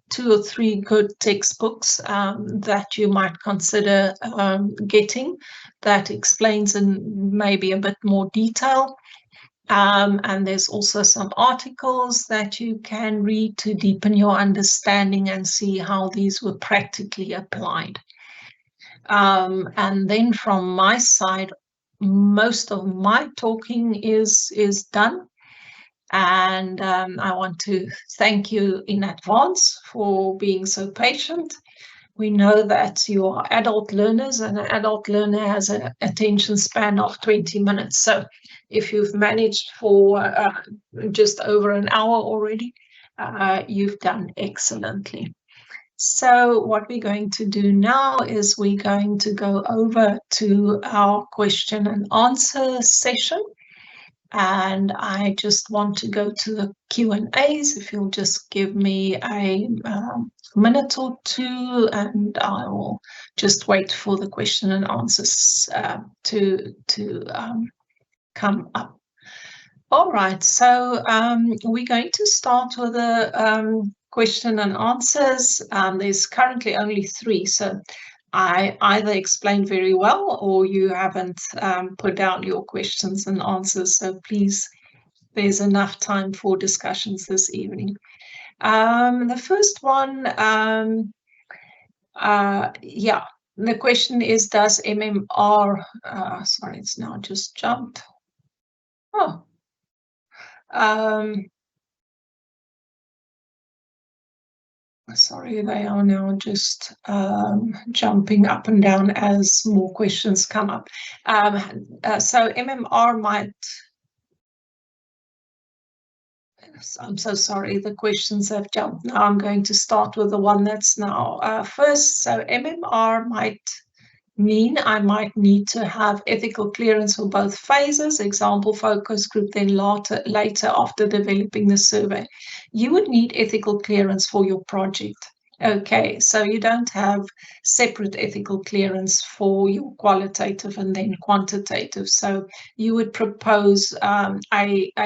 2 or 3 good textbooks that you might consider getting that explains in maybe a bit more detail. And there's also some articles that you can read to deepen your understanding and see how these were practically applied. And then from my side, most of my talking is done. And I want to thank you in advance for being so patient. We know that you are adult learners, and an adult learner has an attention span of 20 minutes. So if you've managed for just over an hour already, you've done excellently. So what we're going to do now is we're going to go over to our question and answer session. And I just want to go to the Q&As. If you'll just give me a minute or two, and I will just wait for the question and answers to come up. All right, so we're going to start with the question and answers. There's currently only 3, so I either explained very well or you haven't put down your questions and answers. So please, there's enough time for discussions this evening. The first one, yeah, the question is, does MMR, sorry, it's now just jumped. Oh, sorry, they are now just jumping up and down as more questions come up. So MMR might, I'm so sorry, the questions have jumped. Now I'm going to start with the one that's now first. So MMR might mean I might need to have ethical clearance for both phases, example, focus group, then later after developing the survey. You would need ethical clearance for your project. Okay, so you don't have separate ethical clearance for your qualitative and then quantitative. So you would propose a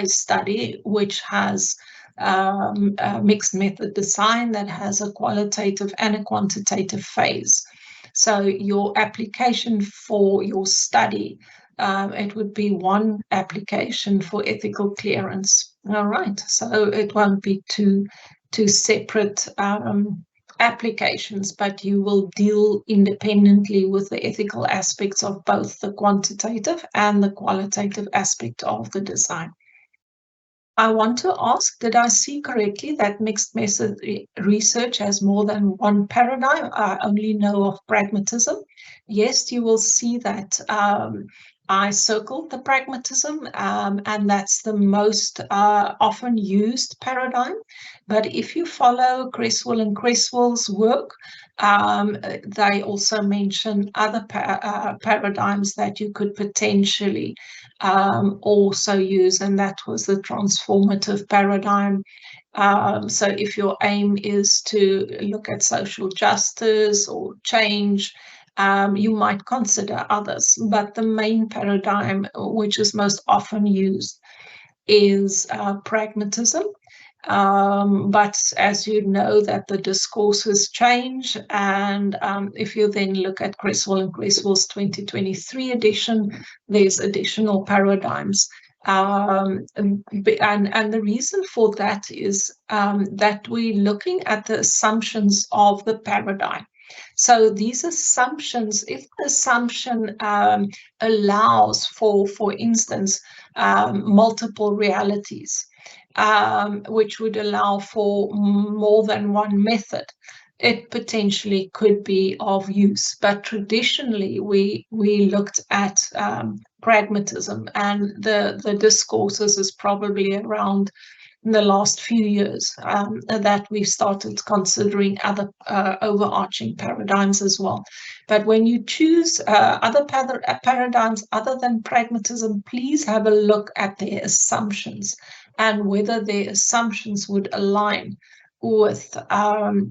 study which has a mixed method design that has a qualitative and a quantitative phase. So your application for your study, it would be one application for ethical clearance. All right, so it won't be two separate applications, but you will deal independently with the ethical aspects of both the quantitative and the qualitative aspect of the design. I want to ask, did I see correctly that mixed method research has more than one paradigm? I only know of pragmatism. Yes, you will see that I circled the pragmatism, and that's the most often used paradigm. But if you follow Cresswell and Cresswell's work, they also mention other paradigms that you could potentially also use, and that was the transformative paradigm. So if your aim is to look at social justice or change, you might consider others, but the main paradigm, which is most often used, is pragmatism. But as you know, that the discourses change, and if you then look at Cresswell and Cresswell's 2023 edition, there's additional paradigms. And the reason for that is that we're looking at the assumptions of the paradigm. So these assumptions, if the assumption allows for instance, multiple realities, which would allow for more than one method, it potentially could be of use. But traditionally, we looked at pragmatism, and the discourses is probably around in the last few years that we've started considering other overarching paradigms as well. But when you choose other paradigms other than pragmatism, please have a look at their assumptions and whether their assumptions would align with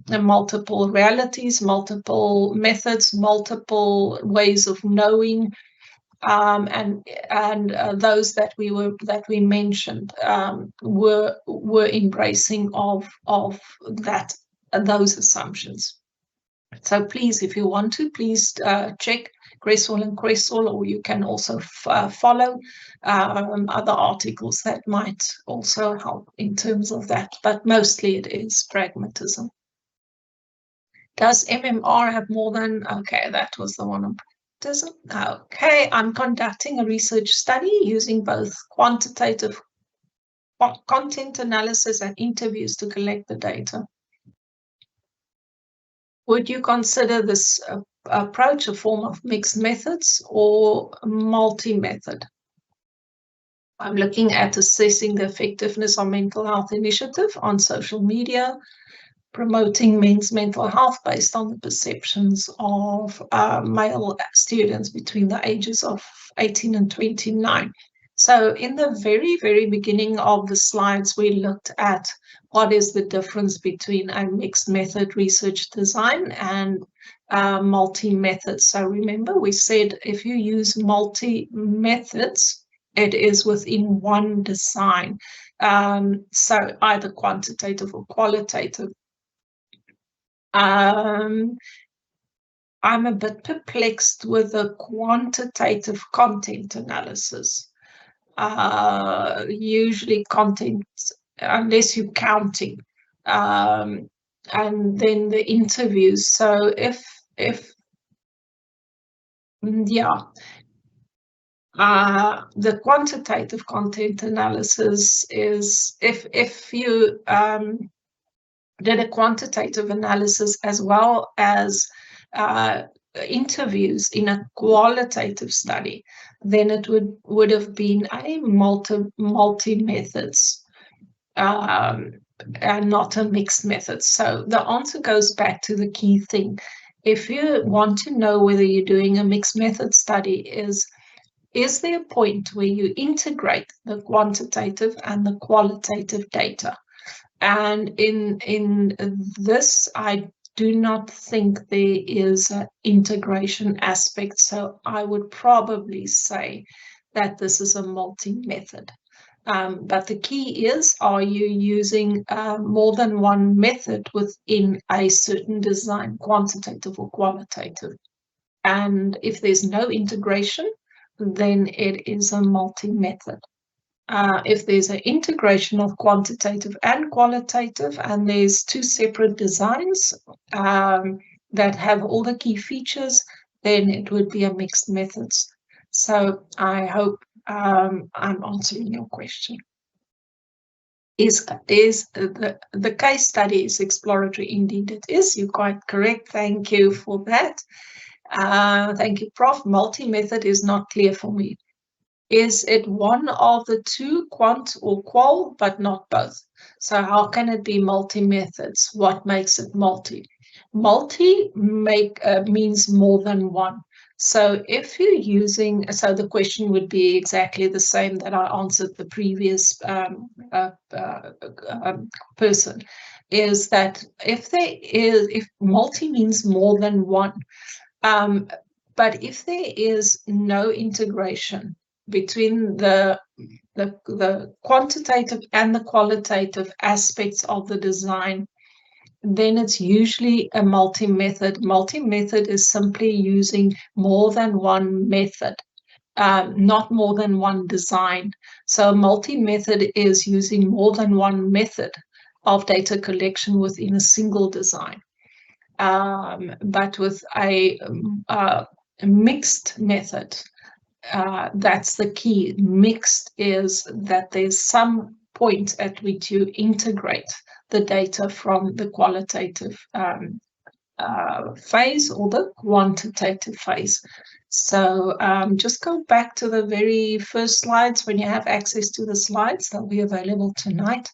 multiple realities, multiple methods, multiple ways of knowing, and those that we mentioned were embracing of that those assumptions. So please, if you want to, please check Cresswell and Cresswell, or you can also follow other articles that might also help in terms of that. But mostly it is pragmatism. Does MMR have more than, okay, that was the one on pragmatism. Okay, I'm conducting a research study using both quantitative content analysis and interviews to collect the data. Would you consider this approach a form of mixed methods or multi-method? I'm looking at assessing the effectiveness of mental health initiative on social media, promoting men's mental health based on the perceptions of male students between the ages of 18 and 29. So in the very, very beginning of the slides, we looked at what is the difference between a mixed method research design and multi-methods. So remember, we said if you use multi-methods, it is within one design. So either quantitative or qualitative. I'm a bit perplexed with the quantitative content analysis. Usually content, unless you're counting, and then the interviews. So if the quantitative content analysis is if you did a quantitative analysis as well as interviews in a qualitative study, then it would have been a multi-methods and not a mixed method. So the answer goes back to the key thing if you want to know whether you're doing a mixed method study, is there a point where you integrate the quantitative and the qualitative data? And in this, I do not think there is an integration aspect. So I would probably say that this is a multi-method. But the key is, are you using more than one method within a certain design, quantitative or qualitative? And if there's no integration, then it is a multi-method. If there's an integration of quantitative and qualitative, and there's two separate designs that have all the key features, then it would be a mixed methods. So I hope I'm answering your question. Is the case study is exploratory? Indeed it is. You're quite correct. Thank you for that. Thank you, Prof. Multi-method is not clear for me. Is it one of the two, quant or qual, but not both? So how can it be multi-methods? What makes it multi? Multi means more than one. So if you're using, so the question would be exactly the same that I answered the previous person, is that if multi means more than one, but if there is no integration between the quantitative and the qualitative aspects of the design, then it's usually a multi-method. Multi-method is simply using more than one method, not more than one design. So multi-method is using more than one method of data collection within a single design. But with a mixed method, that's the key. Mixed is that there's some point at which you integrate the data from the qualitative phase or the quantitative phase. So just go back to the very first slides when you have access to the slides. They'll be available tonight.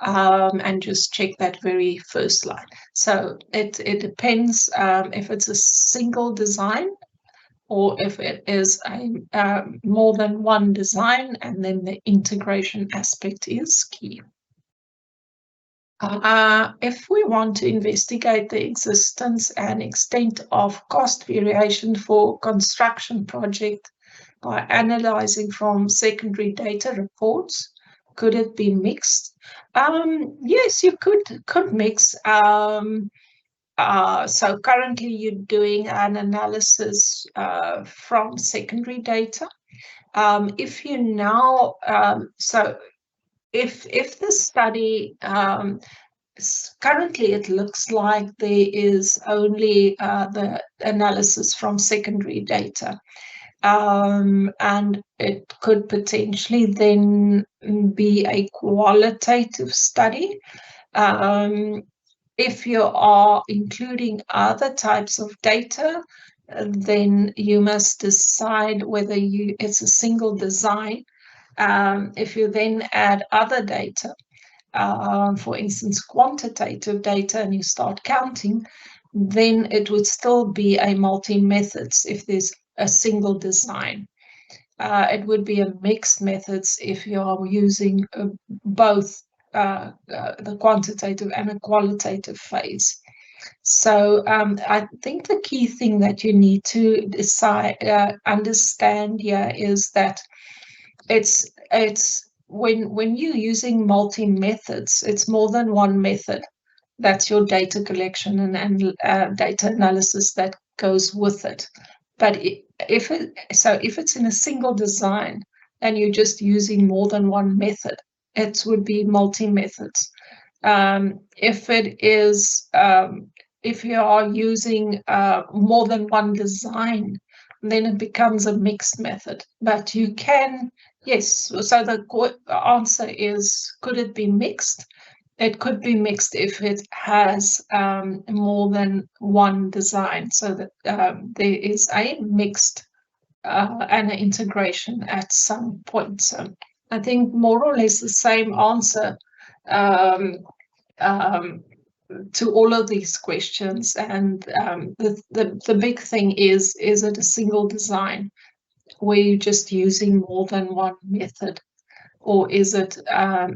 And just check that very first slide. So it depends if it's a single design or if it is a more than one design, and then the integration aspect is key. If we want to investigate the existence and extent of cost variation for construction project by analyzing from secondary data reports, could it be mixed? Yes, you could mix. So currently you're doing an analysis from secondary data. If you now, so if the study, currently it looks like there is only the analysis from secondary data. And it could potentially then be a qualitative study. If you are including other types of data, then you must decide whether it's a single design. If you then add other data, for instance, quantitative data, and you start counting, then it would still be a multi-methods if there's a single design. It would be a mixed methods if you are using both the quantitative and a qualitative phase. So I think the key thing that you need to understand here is that it's when you're using multi-methods, it's more than one method. That's your data collection and data analysis that goes with it. But if it's in a single design and you're just using more than one method, it would be multi-methods. If you are using more than one design, then it becomes a mixed method. But you can, yes, so the answer is, could it be mixed? It could be mixed if it has more than one design, so that there is a mixed and an integration at some point. So I think more or less the same answer to all of these questions. And the big thing is it a single design where you're just using more than one method, or is it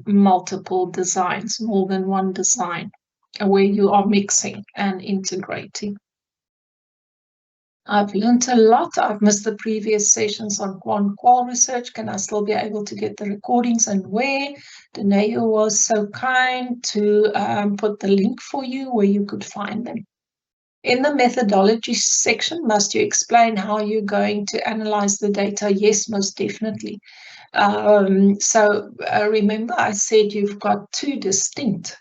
multiple designs, more than one design, where you are mixing and integrating? I've learned a lot. I've missed the previous sessions on qual research. Can I still be able to get the recordings, and where? Danae was so kind to put the link for you where you could find them. In the methodology section, must you explain how you're going to analyze the data? Yes, most definitely. Remember I said you've got two distinct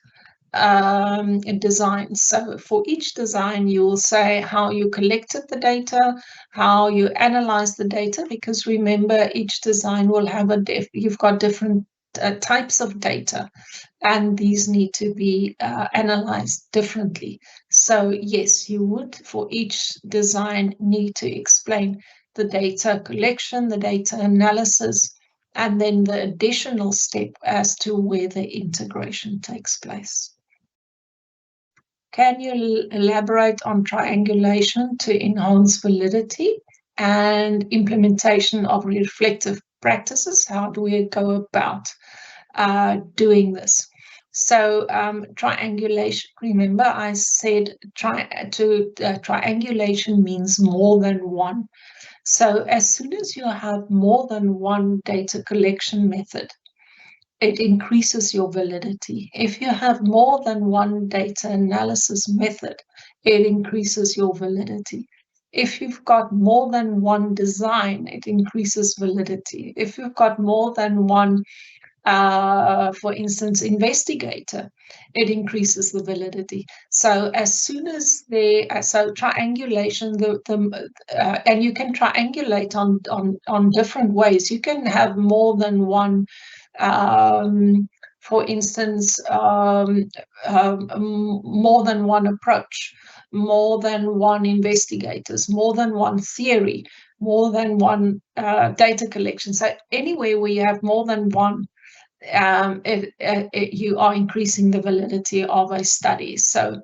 designs. So for each design, you will say how you collected the data, how you analyze the data, because remember each design will have you've got different types of data, and these need to be analyzed differently. So yes, you would for each design need to explain the data collection, the data analysis, and then the additional step as to where the integration takes place. Can you elaborate on triangulation to enhance validity and implementation of reflective practices? How do we go about doing this? So triangulation, remember I said triangulation means more than one. So as soon as you have more than one data collection method, it increases your validity. If you have more than one data analysis method, it increases your validity. If you've got more than one design, it increases validity. If you've got more than one, for instance, investigator, it increases the validity. So as soon as triangulation, and you can triangulate on different ways. You can have more than one. For instance, more than one approach, more than one investigators, more than one theory, more than one data collection. So anywhere where you have more than one, you are increasing the validity of a study. So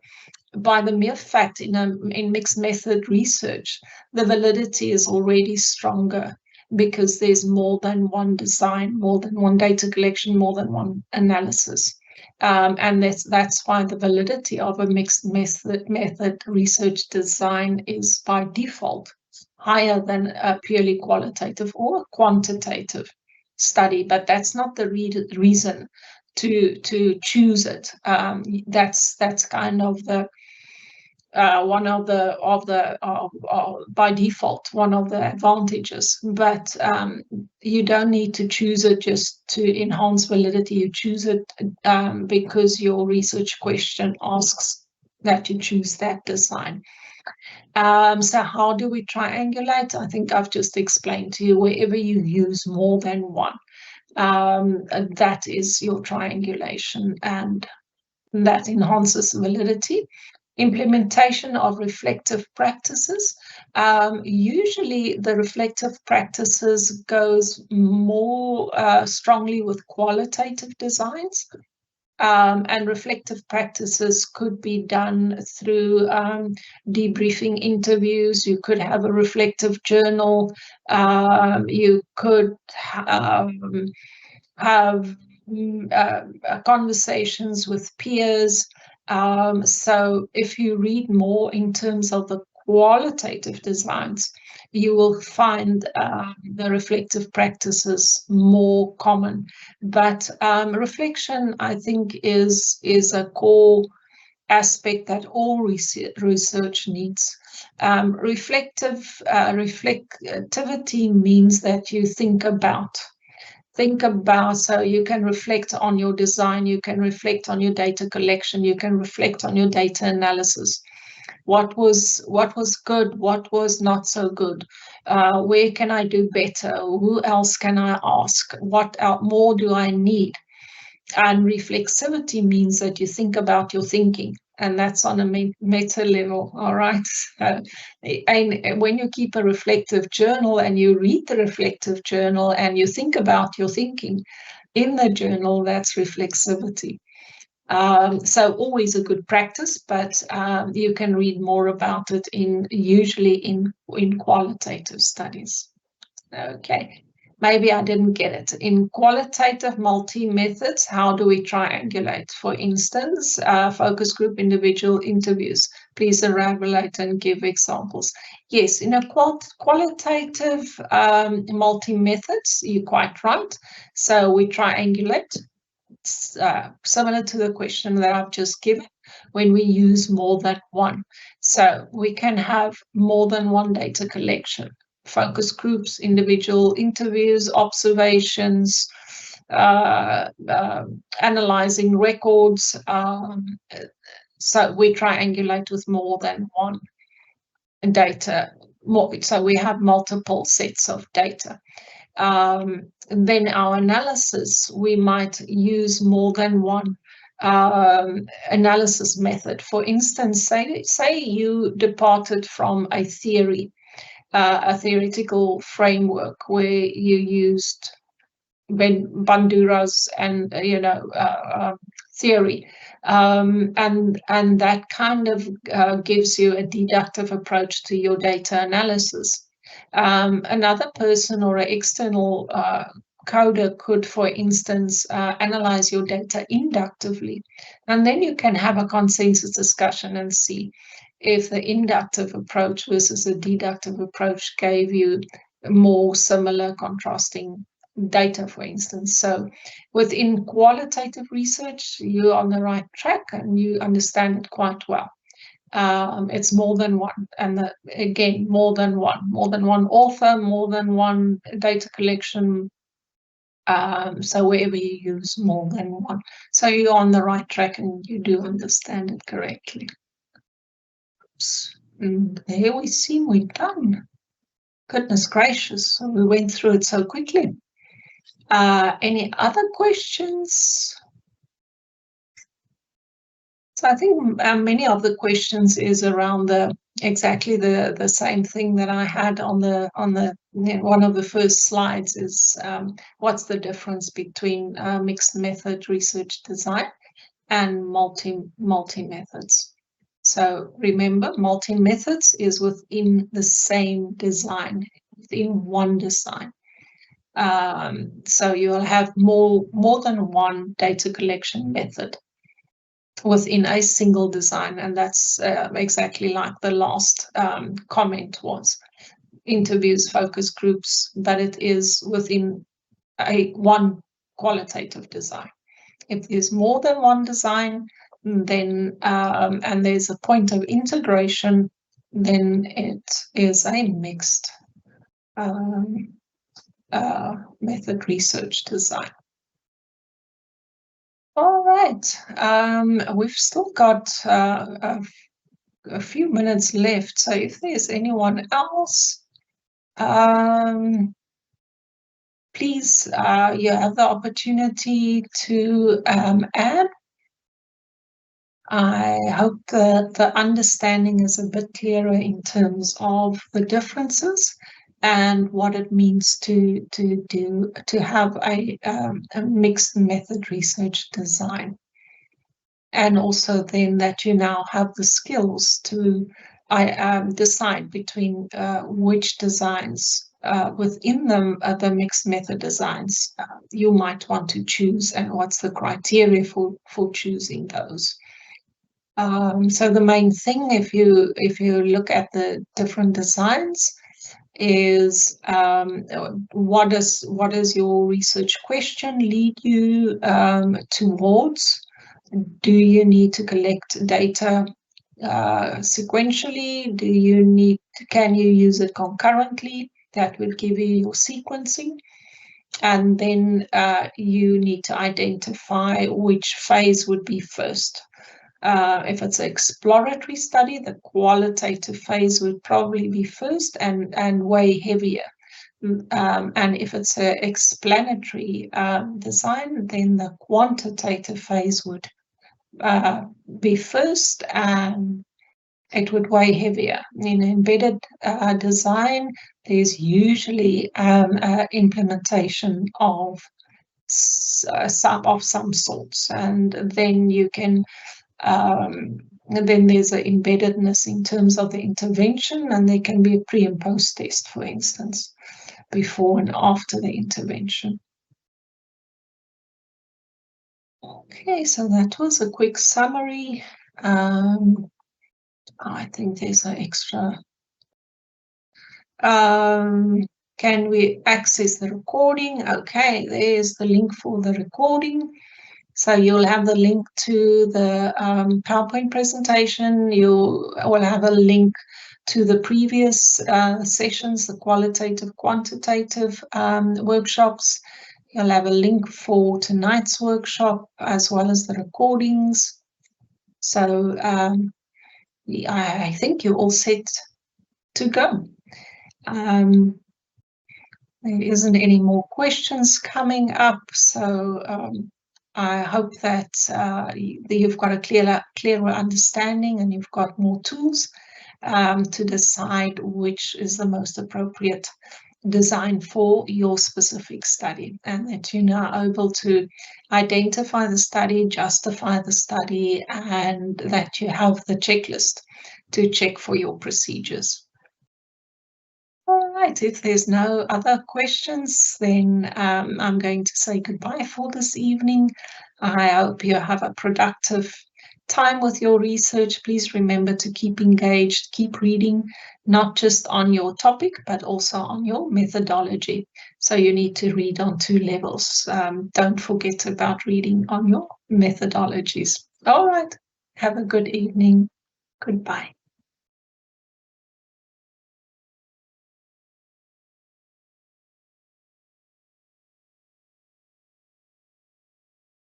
by the mere fact in mixed method research, the validity is already stronger because there's more than one design, more than one data collection, more than one analysis. And that's why the validity of a mixed method research design is by default higher than a purely qualitative or quantitative study. But that's not the reason to choose it. That's kind of the one of the by default one of the advantages, but you don't need to choose it just to enhance validity. You choose it because your research question asks that you choose that design. So how do we triangulate? I think I've just explained to you. Wherever you use more than one, that is your triangulation, and that enhances validity. Implementation of reflective practices. Usually the reflective practices goes more strongly with qualitative designs. And reflective practices could be done through debriefing interviews. You could have a reflective journal. You could have conversations with peers. So if you read more in terms of the qualitative designs, you will find the reflective practices more common. But reflection, I think, is a core aspect that all research needs. Reflectivity means that you think about, so you can reflect on your design, you can reflect on your data collection, you can reflect on your data analysis. What was good, what was not so good, where can I do better, who else can I ask, what more do I need? And reflexivity means that you think about your thinking, and that's on a meta level, all right? And when you keep a reflective journal and you read the reflective journal and you think about your thinking in the journal, that's reflexivity. So always a good practice, but you can read more about it usually in qualitative studies. Okay, maybe I didn't get it. In qualitative multi-methods, how do we triangulate? For instance, focus group individual interviews. Please elaborate and give examples. Yes, in a qualitative multi-methods, you're quite right. So we triangulate, similar to the question that I've just given, when we use more than one. So we can have more than one data collection, focus groups, individual interviews, observations, analyzing records. So we triangulate with more than one data. So we have multiple sets of data. Then our analysis, we might use more than one analysis method. For instance, say you departed from a theoretical framework where you used Bandura's and theory, and that kind of gives you a deductive approach to your data analysis. Another person or an external coder could, for instance, analyze your data inductively, and then you can have a consensus discussion and see if the inductive approach versus a deductive approach gave you more similar contrasting data, for instance. So within qualitative research, you're on the right track and you understand it quite well. It's more than one, and again, more than one author, more than one data collection. So wherever you use more than one, so you're on the right track and you do understand it correctly. Oops. And there we seem we're done. Goodness gracious, we went through it so quickly. Any other questions? So I think many of the questions is around exactly the same thing that I had on one of the first slides is what's the difference between mixed method research design and multi methods. So remember, multi methods is within the same design, within one design. So you'll have more than one data collection method within a single design, and that's exactly like the last comment was. Interviews, focus groups, but it is within one qualitative design. If there's more than one design, then and there's a point of integration, then it is a mixed method research design. All right, we've still got a few minutes left, so if there's anyone else, please, you have the opportunity to add. I hope that the understanding is a bit clearer in terms of the differences and what it means to have a mixed method research design, and also then that you now have the skills to decide between which designs within the mixed method designs you might want to choose, and what's the criteria for choosing those. So the main thing, if you look at the different designs, is what does your research question lead you towards? Do you need to collect data sequentially? Can you use it concurrently? That will give you your sequencing. And then you need to identify which phase would be first. If it's an exploratory study, the qualitative phase would probably be first and way heavier. And if it's an explanatory design, then the quantitative phase would be first, and it would weigh heavier. In embedded design, there's usually implementation of some sorts, and then you can and then there's an embeddedness in terms of the intervention, and there can be a pre and post test, for instance, before and after the intervention. Okay, so that was a quick summary. I think there's an extra. Can we access the recording? Okay, there's the link for the recording. So you'll have the link to the PowerPoint presentation. You will have a link to the previous sessions, the qualitative, quantitative workshops. You'll have a link for tonight's workshop as well as the recordings. So I think you're all set to go. There isn't any more questions coming up, so I hope that you've got a clearer understanding and you've got more tools to decide which is the most appropriate design for your specific study, and that you're now able to identify the study, justify the study, and that you have the checklist to check for your procedures. All right, if there's no other questions, then I'm going to say goodbye for this evening. I hope you have a productive time with your research. Please remember to keep engaged, keep reading, not just on your topic, but also on your methodology. So you need to read on 2 levels. Don't forget about reading on your methodologies. All right, have a good evening. Goodbye.